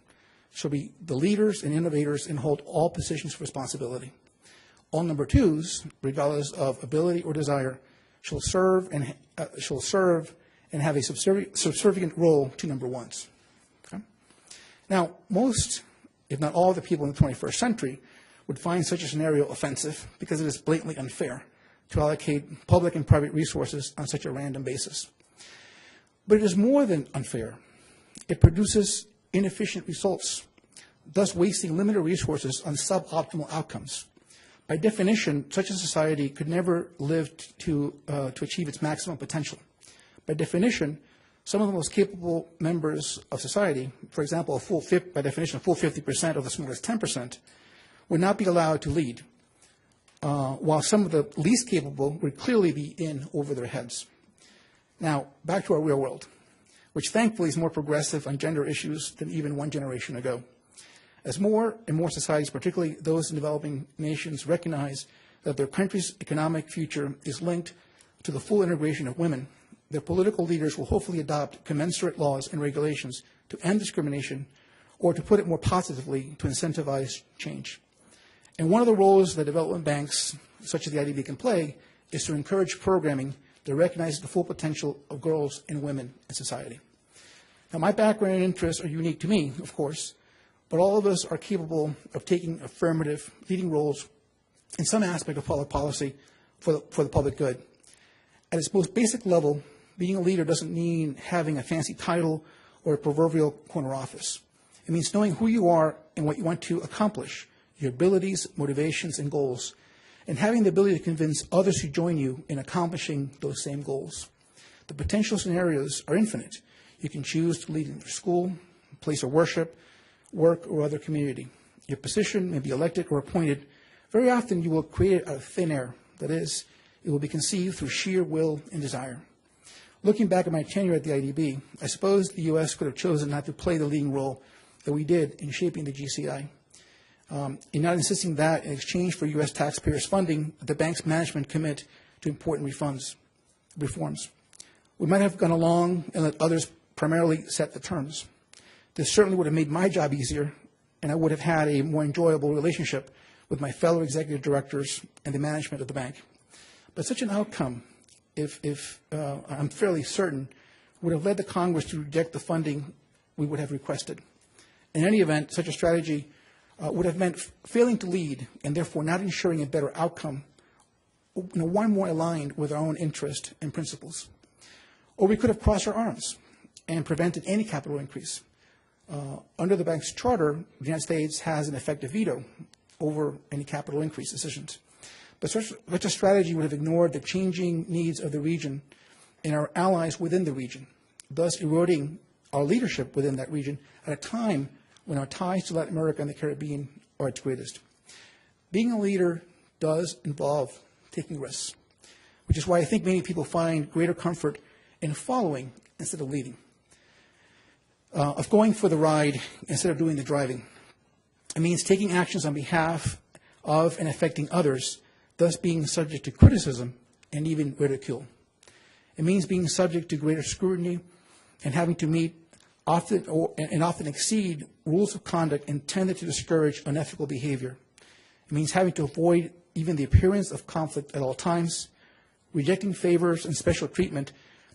shall be the leaders and innovators and hold all positions of responsibility. All number twos, regardless of ability or desire, shall serve and have a subservient role to number ones. Okay? Now, most, if not all, the people in the 21st century would find such a scenario offensive because it is blatantly unfair to allocate public and private resources on such a random basis. But it is more than unfair. It produces inefficient results, thus wasting limited resources on suboptimal outcomes. By definition, such a society could never live to achieve its maximum potential. By definition, some of the most capable members of society, for example, by definition, a full 50% of the smallest 10%, would not be allowed to lead, while some of the least capable would clearly be in over their heads. Now, back to our real world, which thankfully is more progressive on gender issues than even one generation ago. As more and more societies, particularly those in developing nations, recognize that their country's economic future is linked to the full integration of women, their political leaders will hopefully adopt commensurate laws and regulations to end discrimination, or to put it more positively, to incentivize change. And one of the roles that development banks, such as the IDB, can play is to encourage programming that recognizes the full potential of girls and women in society. Now, my background and interests are unique to me, of course, but all of us are capable of taking affirmative leading roles in some aspect of public policy for the public good. At its most basic level, being a leader doesn't mean having a fancy title or a proverbial corner office. It means knowing who you are and what you want to accomplish, your abilities, motivations, and goals, and having the ability to convince others who join you in accomplishing those same goals. The potential scenarios are infinite. You can choose to lead in your school, place of worship, work, or other community. Your position may be elected or appointed. Very often you will create it out of thin air. That is, it will be conceived through sheer will and desire. Looking back at my tenure at the IDB, I suppose the U.S. could have chosen not to play the leading role that we did in shaping the GCI. In not insisting that, in exchange for U.S. taxpayers' funding, the bank's management commit to important reforms. We might have gone along and let others primarily set the terms. This certainly would have made my job easier, and I would have had a more enjoyable relationship with my fellow executive directors and the management of the bank. But such an outcome, if I'm fairly certain, would have led the Congress to reject the funding we would have requested. In any event, such a strategy would have meant failing to lead and therefore not ensuring a better outcome, one more aligned with our own interest and principles. Or we could have crossed our arms and prevented any capital increase. Under the bank's charter, the United States has an effective veto over any capital increase decisions. But such a strategy would have ignored the changing needs of the region and our allies within the region, thus eroding our leadership within that region at a time when our ties to Latin America and the Caribbean are its greatest. Being a leader does involve taking risks, which is why I think many people find greater comfort in following instead of leading, of going for the ride instead of doing the driving. It means taking actions on behalf of and affecting others, thus being subject to criticism and even ridicule. It means being subject to greater scrutiny and having to meet often exceed rules of conduct intended to discourage unethical behavior. It means having to avoid even the appearance of conflict at all times, rejecting favors and special treatment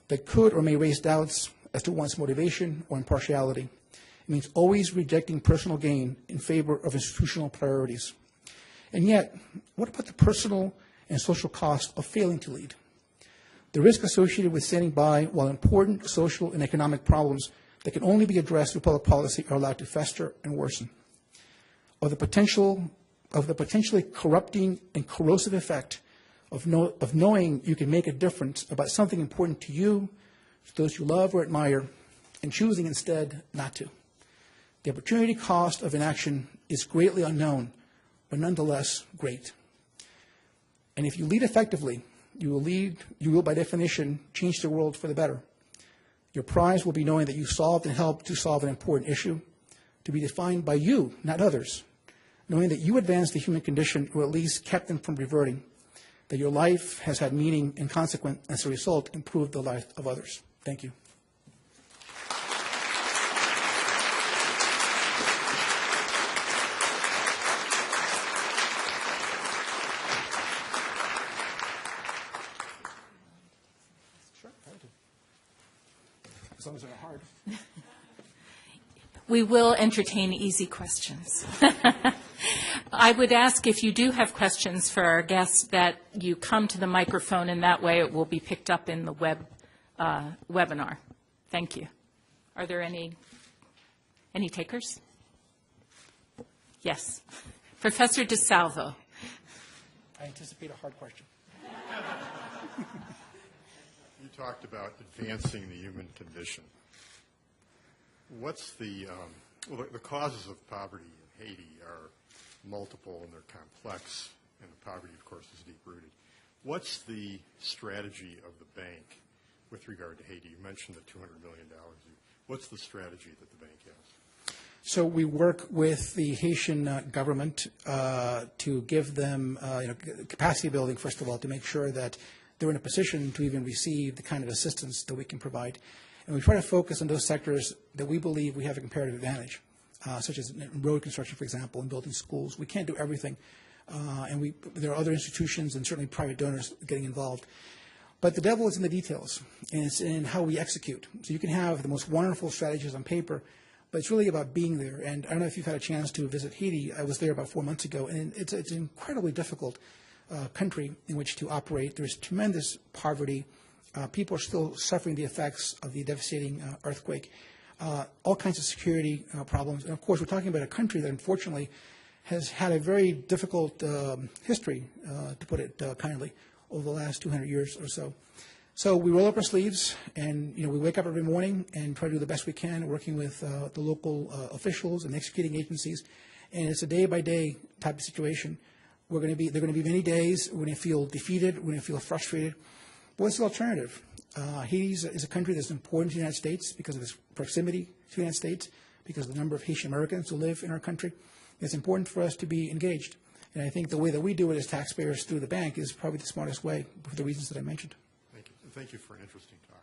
that could or may raise doubts as to one's motivation or impartiality. It means always rejecting personal gain in favor of institutional priorities. And yet, what about the personal and social cost of failing to lead? The risk associated with standing by while important social and economic problems that can only be addressed through public policy are allowed to fester and worsen. Of the potentially corrupting and corrosive effect of knowing you can make a difference about something important to you, to those you love or admire, and choosing instead not to. The opportunity cost of inaction is greatly unknown, but nonetheless great. And if you lead effectively, you will by definition change the world for the better. Your prize will be knowing that you solved and helped to solve an important issue, to be defined by you, not others, knowing that you advanced the human condition or at least kept them from reverting, that your life has had meaning and consequence, as a result, improved the life of others. Thank you. As long as they're not hard. We will entertain easy questions. I would ask if you do have questions for our guests that you come to the microphone, and that way it will be picked up in the webinar. Thank you. Are there any takers? Yes. Professor DeSalvo. I anticipate a hard question. You talked about advancing the human condition. What's the causes of poverty in Haiti are multiple and they're complex, and the poverty, of course, is deep-rooted. What's the strategy of the bank with regard to Haiti? You mentioned the $200 million. What's the strategy that the bank has? So we work with the Haitian government to give them capacity building, first of all, to make sure that they're in a position to even receive the kind of assistance that we can provide. And we try to focus on those sectors that we believe we have a comparative advantage, such as road construction, for example, and building schools. We can't do everything, and there are other institutions and certainly private donors getting involved. But the devil is in the details, and it's in how we execute. So you can have the most wonderful strategies on paper, but it's really about being there. And I don't know if you've had a chance to visit Haiti. I was there about 4 months ago, and it's an incredibly difficult country in which to operate. There's tremendous poverty, People are still suffering the effects of the devastating earthquake. All kinds of security problems. And of course, we're talking about a country that unfortunately has had a very difficult history, to put it kindly, over the last 200 years or so. So we roll up our sleeves and, we wake up every morning and try to do the best we can, working with the local officials and executing agencies. And it's a day-by-day type of situation. There are going to be many days we're going to feel defeated, we're going to feel frustrated. What's the alternative? Haiti is a country that's important to the United States because of its proximity to the United States, because of the number of Haitian Americans who live in our country. It's important for us to be engaged. And I think the way that we do it as taxpayers through the bank is probably the smartest way for the reasons that I mentioned. Thank you. And thank you for an interesting talk.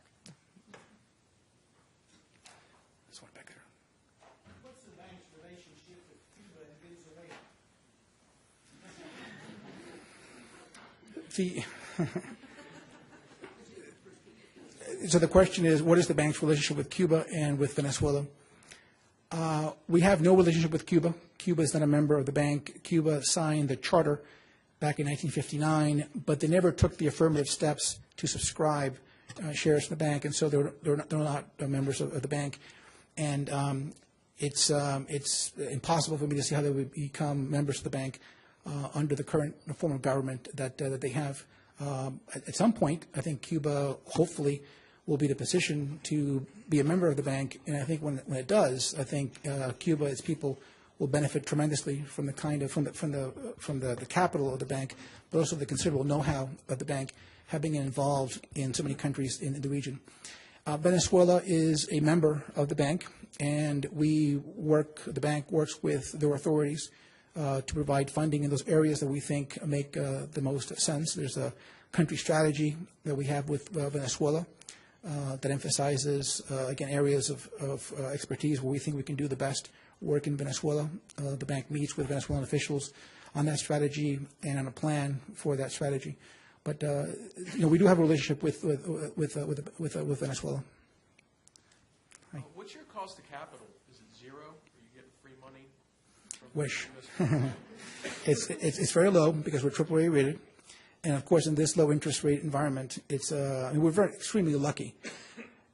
This one back there. What's the bank's relationship with Cuba and Venezuela? So the question is, what is the bank's relationship with Cuba and with Venezuela? We have no relationship with Cuba. Cuba is not a member of the bank. Cuba signed the charter back in 1959, but they never took the affirmative steps to subscribe shares in the bank, and so they're not members of the bank. And it's impossible for me to see how they would become members of the bank under the current form of government that they have. At some point, I think Cuba hopefully will be in a position to be a member of the bank, and I think when it does, I think Cuba, its people, will benefit tremendously from the capital of the bank, but also the considerable know-how of the bank, having involved in so many countries in the region. Venezuela is a member of the bank, and the bank works with their authorities to provide funding in those areas that we think make the most sense. There's a country strategy that we have with Venezuela that emphasizes, again, areas of expertise where we think we can do the best work in Venezuela. The bank meets with Venezuelan officials on that strategy and on a plan for that strategy. But we do have a relationship with Venezuela. What's your cost of capital? Is it zero? Or you get free money? Wish. It's very low because we're AAA rated. And of course, in this low interest rate environment, we're extremely lucky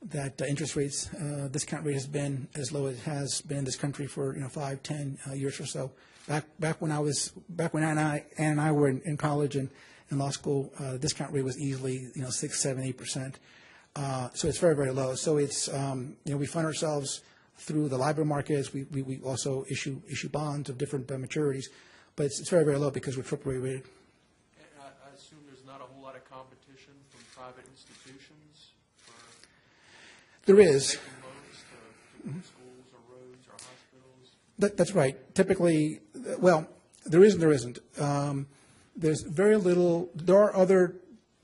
that interest rates, discount rate has been as low as it has been in this country for 5, 10 years or so. Back when Ann and I were in college and in law school, discount rate was easily 6, 7, 8%. So it's very, very low. So it's we fund ourselves through the LIBOR markets. We also issue bonds of different maturities, but it's very, very low because we're AAA rated. I assume there's not a whole lot of competition from private institutions for there is. making loans to schools or roads or hospitals. That's right. Typically, well, there is and there isn't. There's very little. There are other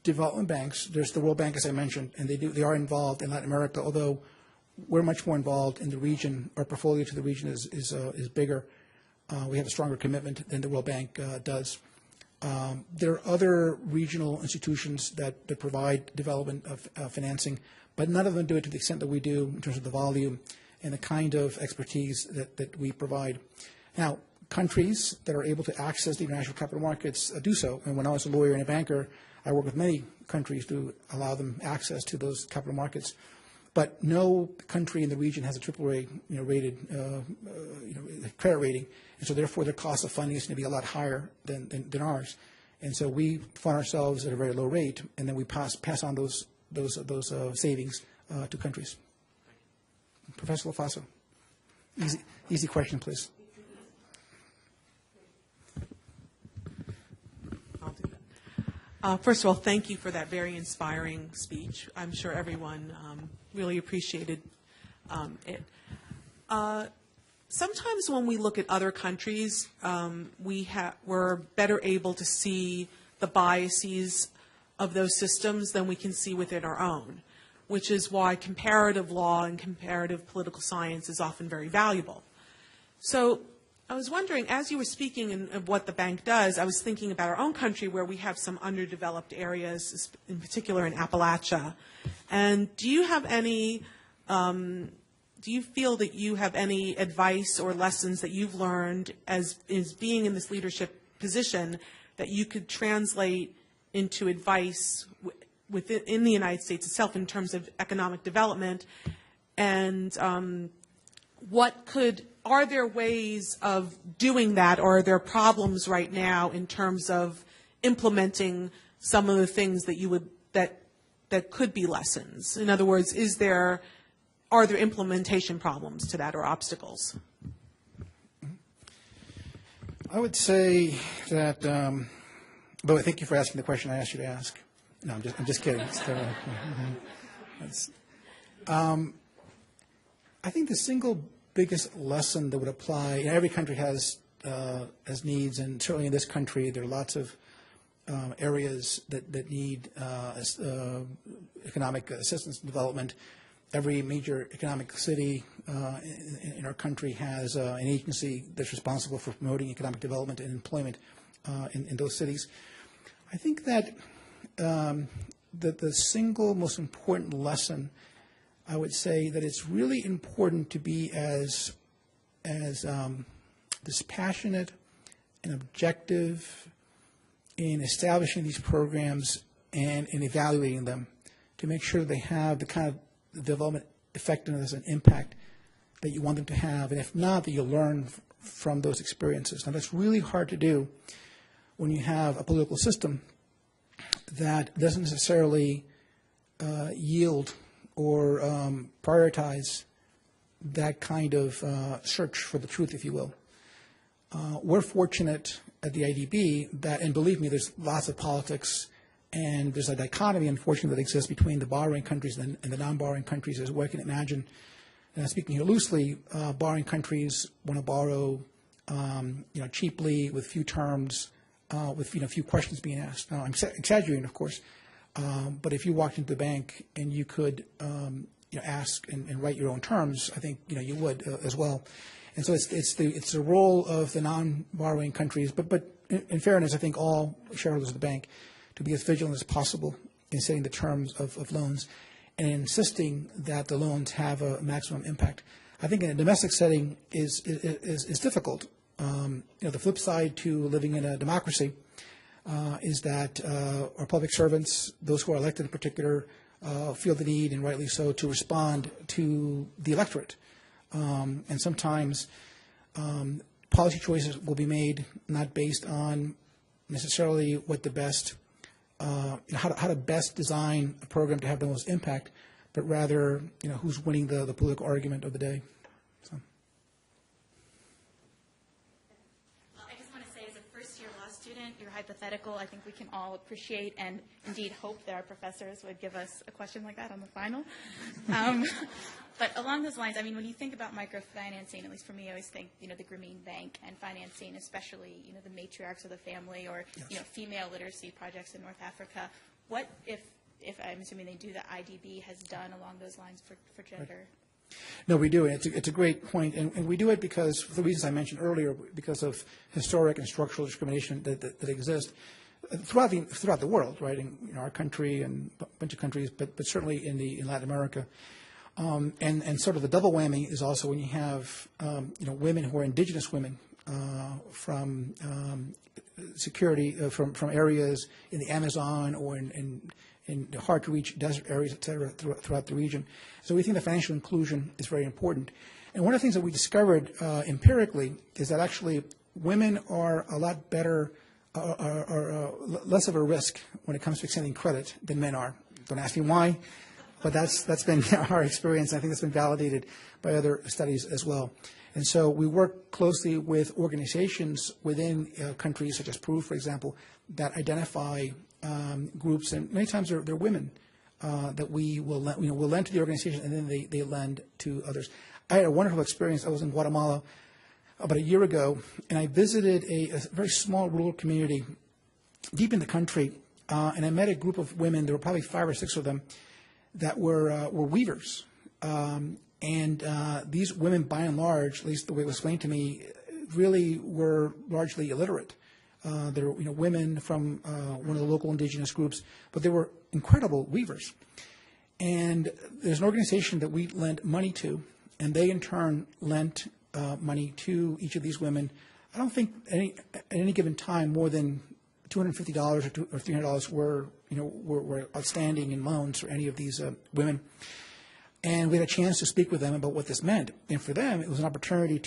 development banks. There's the World Bank, as I mentioned, and they are involved in Latin America, although we're much more involved in the region. Our portfolio to the region is bigger. We have a stronger commitment than the World Bank does. There are other regional institutions that provide development of financing, but none of them do it to the extent that we do in terms of the volume and the kind of expertise that we provide. Now, countries that are able to access the international capital markets do so. And when I was a lawyer and a banker, I worked with many countries to allow them access to those capital markets. But no country in the region has a AAA rated credit rating, and so therefore their cost of funding is going to be a lot higher than ours. And so we fund ourselves at a very low rate, and then we pass on those savings to countries. Professor LaFaso, easy question, please. I'll do that. First of all, thank you for that very inspiring speech. I'm sure everyone really appreciated it. Sometimes when we look at other countries, we're better able to see the biases of those systems than we can see within our own, which is why comparative law and comparative political science is often very valuable. So I was wondering, as you were speaking of what the bank does, I was thinking about our own country where we have some underdeveloped areas, in particular in Appalachia. And do you have any, do you feel that you have any advice or lessons that you've learned as being in this leadership position that you could translate into advice within the United States itself in terms of economic development, and are there ways of doing that, or are there problems right now in terms of implementing some of the things that could be lessons? In other words, are there implementation problems to that or obstacles? I would say that, but thank you for asking the question I asked you to ask. No, I'm just kidding. I think the single biggest lesson that would apply, every country has needs, and certainly in this country there are lots of areas that need economic assistance and development. Every major economic city in our country has an agency that's responsible for promoting economic development and employment in those cities. I think that the single most important lesson, I would say that it's really important to be as dispassionate and objective in establishing these programs and in evaluating them to make sure they have the kind of development effectiveness and impact that you want them to have, and if not, that you'll learn from those experiences. Now, that's really hard to do when you have a political system that doesn't necessarily yield or prioritize that kind of search for the truth, if you will. We're fortunate at the IDB that, and believe me, there's lots of politics, and there's a dichotomy, unfortunately, that exists between the borrowing countries and the non-borrowing countries, as one can imagine. And speaking here loosely, borrowing countries want to borrow, cheaply with few terms, with few questions being asked. Now, I'm exaggerating, of course, but if you walked into the bank and you could, ask and write your own terms, I think you would as well. And so it's the role of the non-borrowing countries, but in fairness, I think all shareholders of the bank to be as vigilant as possible in setting the terms of loans and insisting that the loans have a maximum impact. I think in a domestic setting is difficult. The flip side to living in a democracy is that our public servants, those who are elected in particular, feel the need, and rightly so, to respond to the electorate. And sometimes policy choices will be made not based on necessarily what the best, how to best design a program to have the most impact, but rather, who's winning the political argument of the day. So. Well, I just want to say, as a first-year law student, your hypothetical, I think we can all appreciate and indeed hope that our professors would give us a question like that on the final. But along those lines, when you think about microfinancing, at least for me, I always think, the Grameen Bank and financing, especially, the matriarchs of the family or, Yes. Female literacy projects in North Africa. What, if I'm assuming they do, the IDB has done along those lines for gender? Right. No, we do. It's a great point. And we do it because, for the reasons I mentioned earlier, because of historic and structural discrimination that exists throughout the world, right, in our country and a bunch of countries, but certainly in Latin America. And sort of the double whammy is also when you have women who are indigenous women from security from areas in the Amazon or in hard to reach desert areas, et cetera, throughout the region. So we think the financial inclusion is very important. And one of the things that we discovered empirically is that actually women are a lot better, are less of a risk when it comes to extending credit than men are. Don't ask me why. But that's been our experience. I think that's been validated by other studies as well. And so we work closely with organizations within countries such as Peru, for example, that identify groups, and many times they're women that we will we'll lend to the organization, and then they lend to others. I had a wonderful experience. I was in Guatemala about a year ago, and I visited a very small rural community deep in the country, and I met a group of women. There were probably 5 or 6 of them that were weavers. And these women, by and large, at least the way it was explained to me, really were largely illiterate. They were women from one of the local indigenous groups, but they were incredible weavers. And there's an organization that we lent money to, and they in turn lent money to each of these women. I don't think at any given time more than $200 $250 or $300 were outstanding in loans for any of these women. And we had a chance to speak with them about what this meant. And for them, it was an opportunity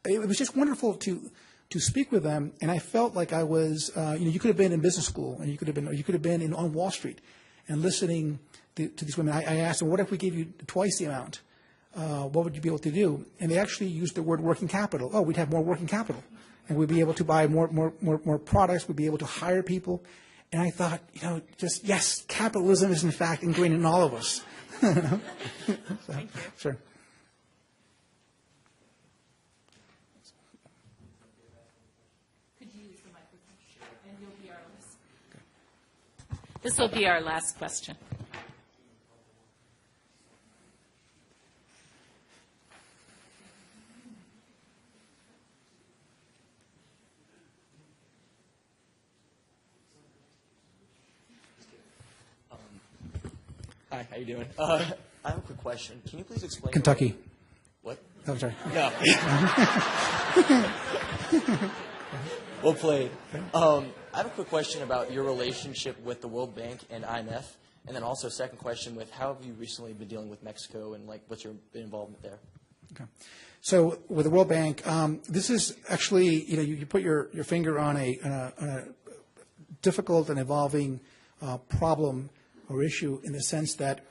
it was just wonderful to speak with them. And I felt like I was, you could have been in business school, and you could have been on Wall Street and listening to these women. I asked them, what if we gave you twice the amount? What would you be able to do? And they actually used the word working capital. Oh, we'd have more working capital. And we'd be able to buy more products. We'd be able to hire people. And I thought, yes, capitalism is in fact ingrained in all of us. So, Thank you. Sure. Could you use the microphone? Sure. And you'll be our last. This will be our last question. Hi, how you doing? I have a quick question. Can you please explain? Kentucky. What? Oh, sorry. No. Well played. I have a quick question about your relationship with the World Bank and IMF, and then also a second question with how have you recently been dealing with Mexico and what's your involvement there? Okay. So with the World Bank, this is actually, you put your finger on a difficult and evolving problem or issue in the sense that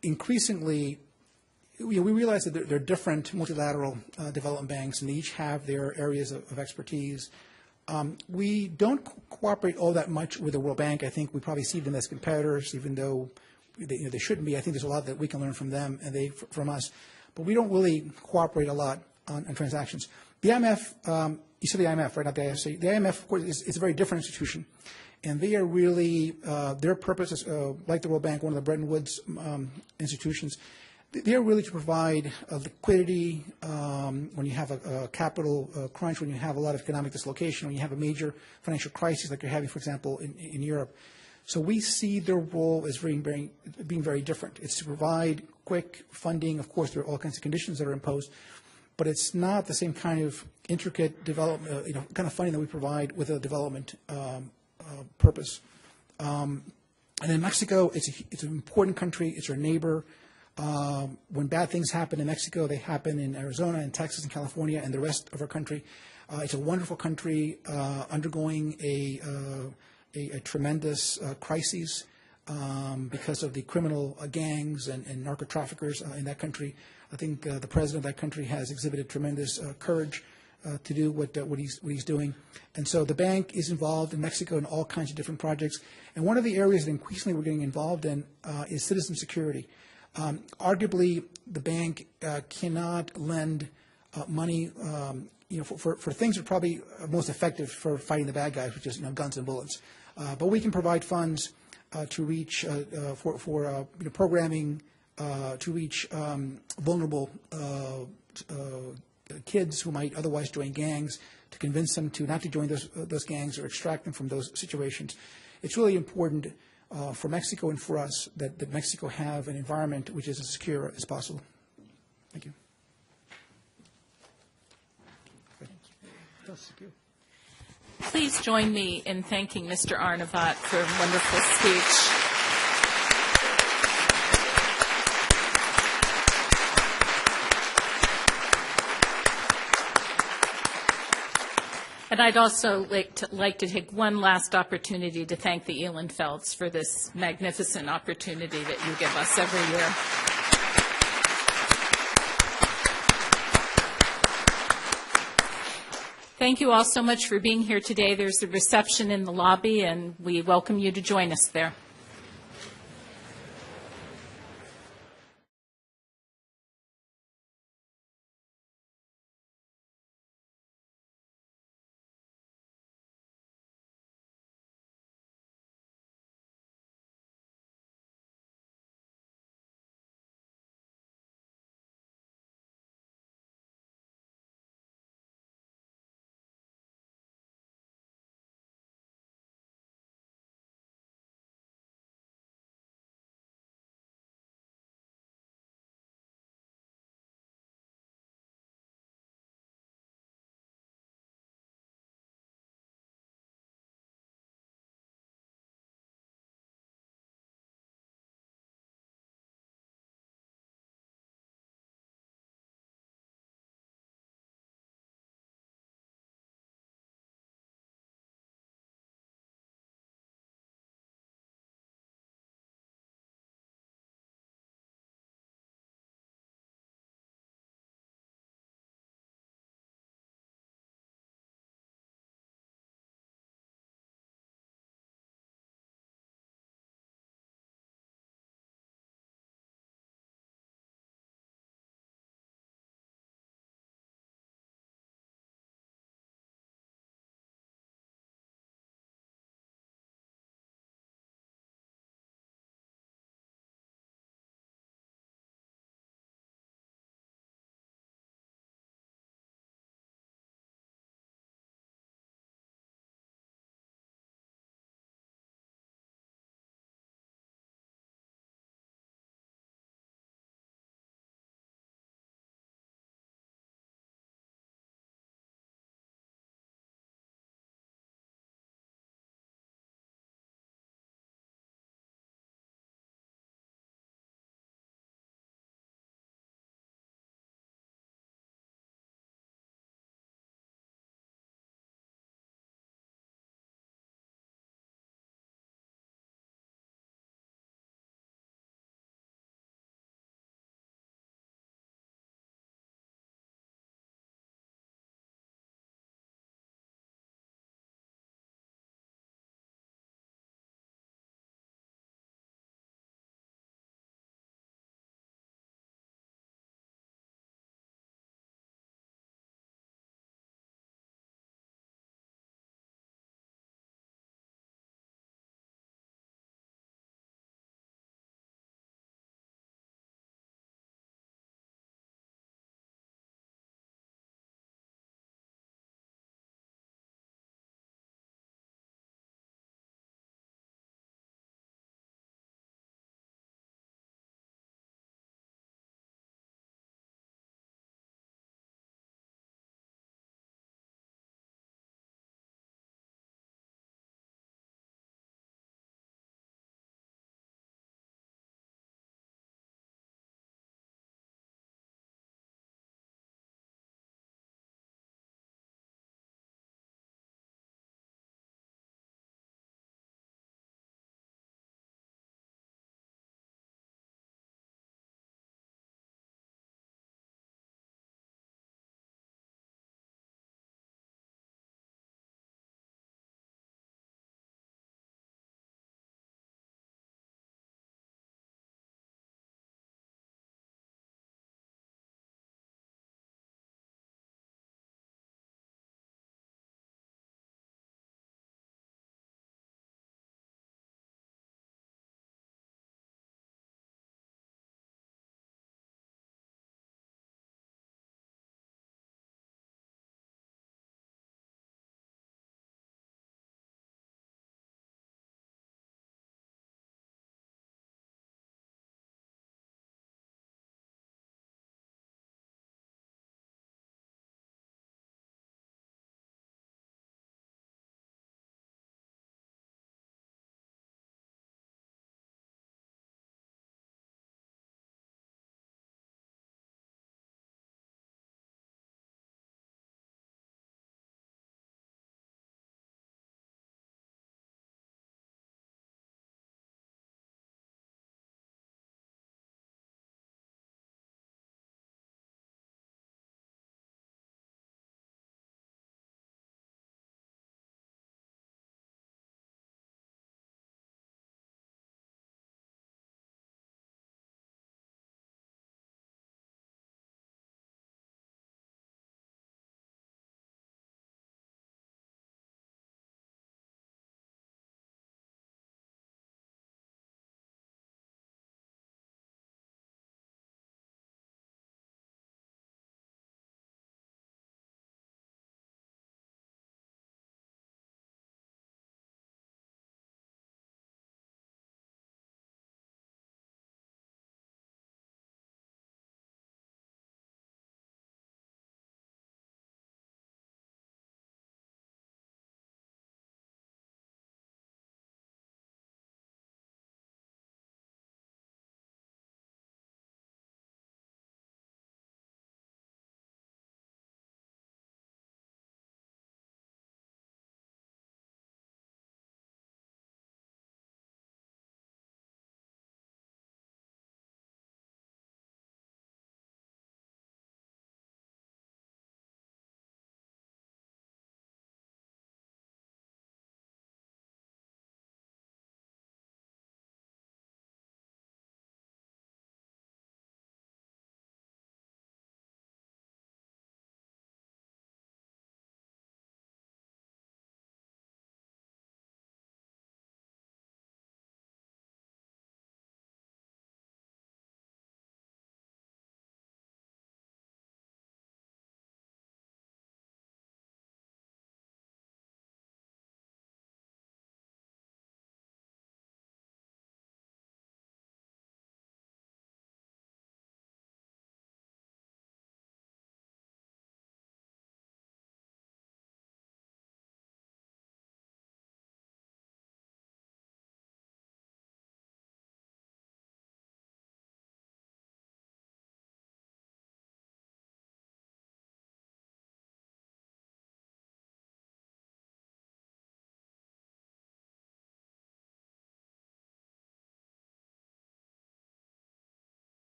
increasingly we realize that there are different multilateral development banks, and they each have their areas of expertise. We don't cooperate all that much with the World Bank. I think we probably see them as competitors, even though they shouldn't be. I think there's a lot that we can learn from them and they from us. But we don't really cooperate a lot on transactions. The IMF, you said the IMF, right, not the IFC. The IMF, of course, is a very different institution. And they are really, their purpose is, like the World Bank, one of the Bretton Woods institutions, they are really to provide liquidity when you have a capital crunch, when you have a lot of economic dislocation, when you have a major financial crisis like you're having, for example, in Europe. So we see their role as being very different. It's to provide quick funding. Of course, there are all kinds of conditions that are imposed, but it's not the same kind of intricate development, kind of funding that we provide with a development purpose. And in Mexico, it's an important country. It's our neighbor. When bad things happen in Mexico, they happen in Arizona and Texas and California and the rest of our country. It's a wonderful country undergoing a tremendous crisis because of the criminal gangs and narco traffickers in that country. I think the president of that country has exhibited tremendous courage to do what he's doing. And so the bank is involved in Mexico in all kinds of different projects. And one of the areas that increasingly we're getting involved in is citizen security. Arguably, the bank cannot lend money for things that are probably most effective for fighting the bad guys, which is guns and bullets. But we can provide funds to reach for programming to reach vulnerable kids who might otherwise join gangs, to convince them to not to join those gangs or extract them from those situations. It's really important for Mexico and for us that Mexico have an environment which is as secure as possible. Thank you. Please join me in thanking Mr. Arnavat for a wonderful speech. And I'd also like to take one last opportunity to thank the Ihlenfelds for this magnificent opportunity that you give us every year. Thank you all so much for being here today. There's a reception in the lobby, and we welcome you to join us there.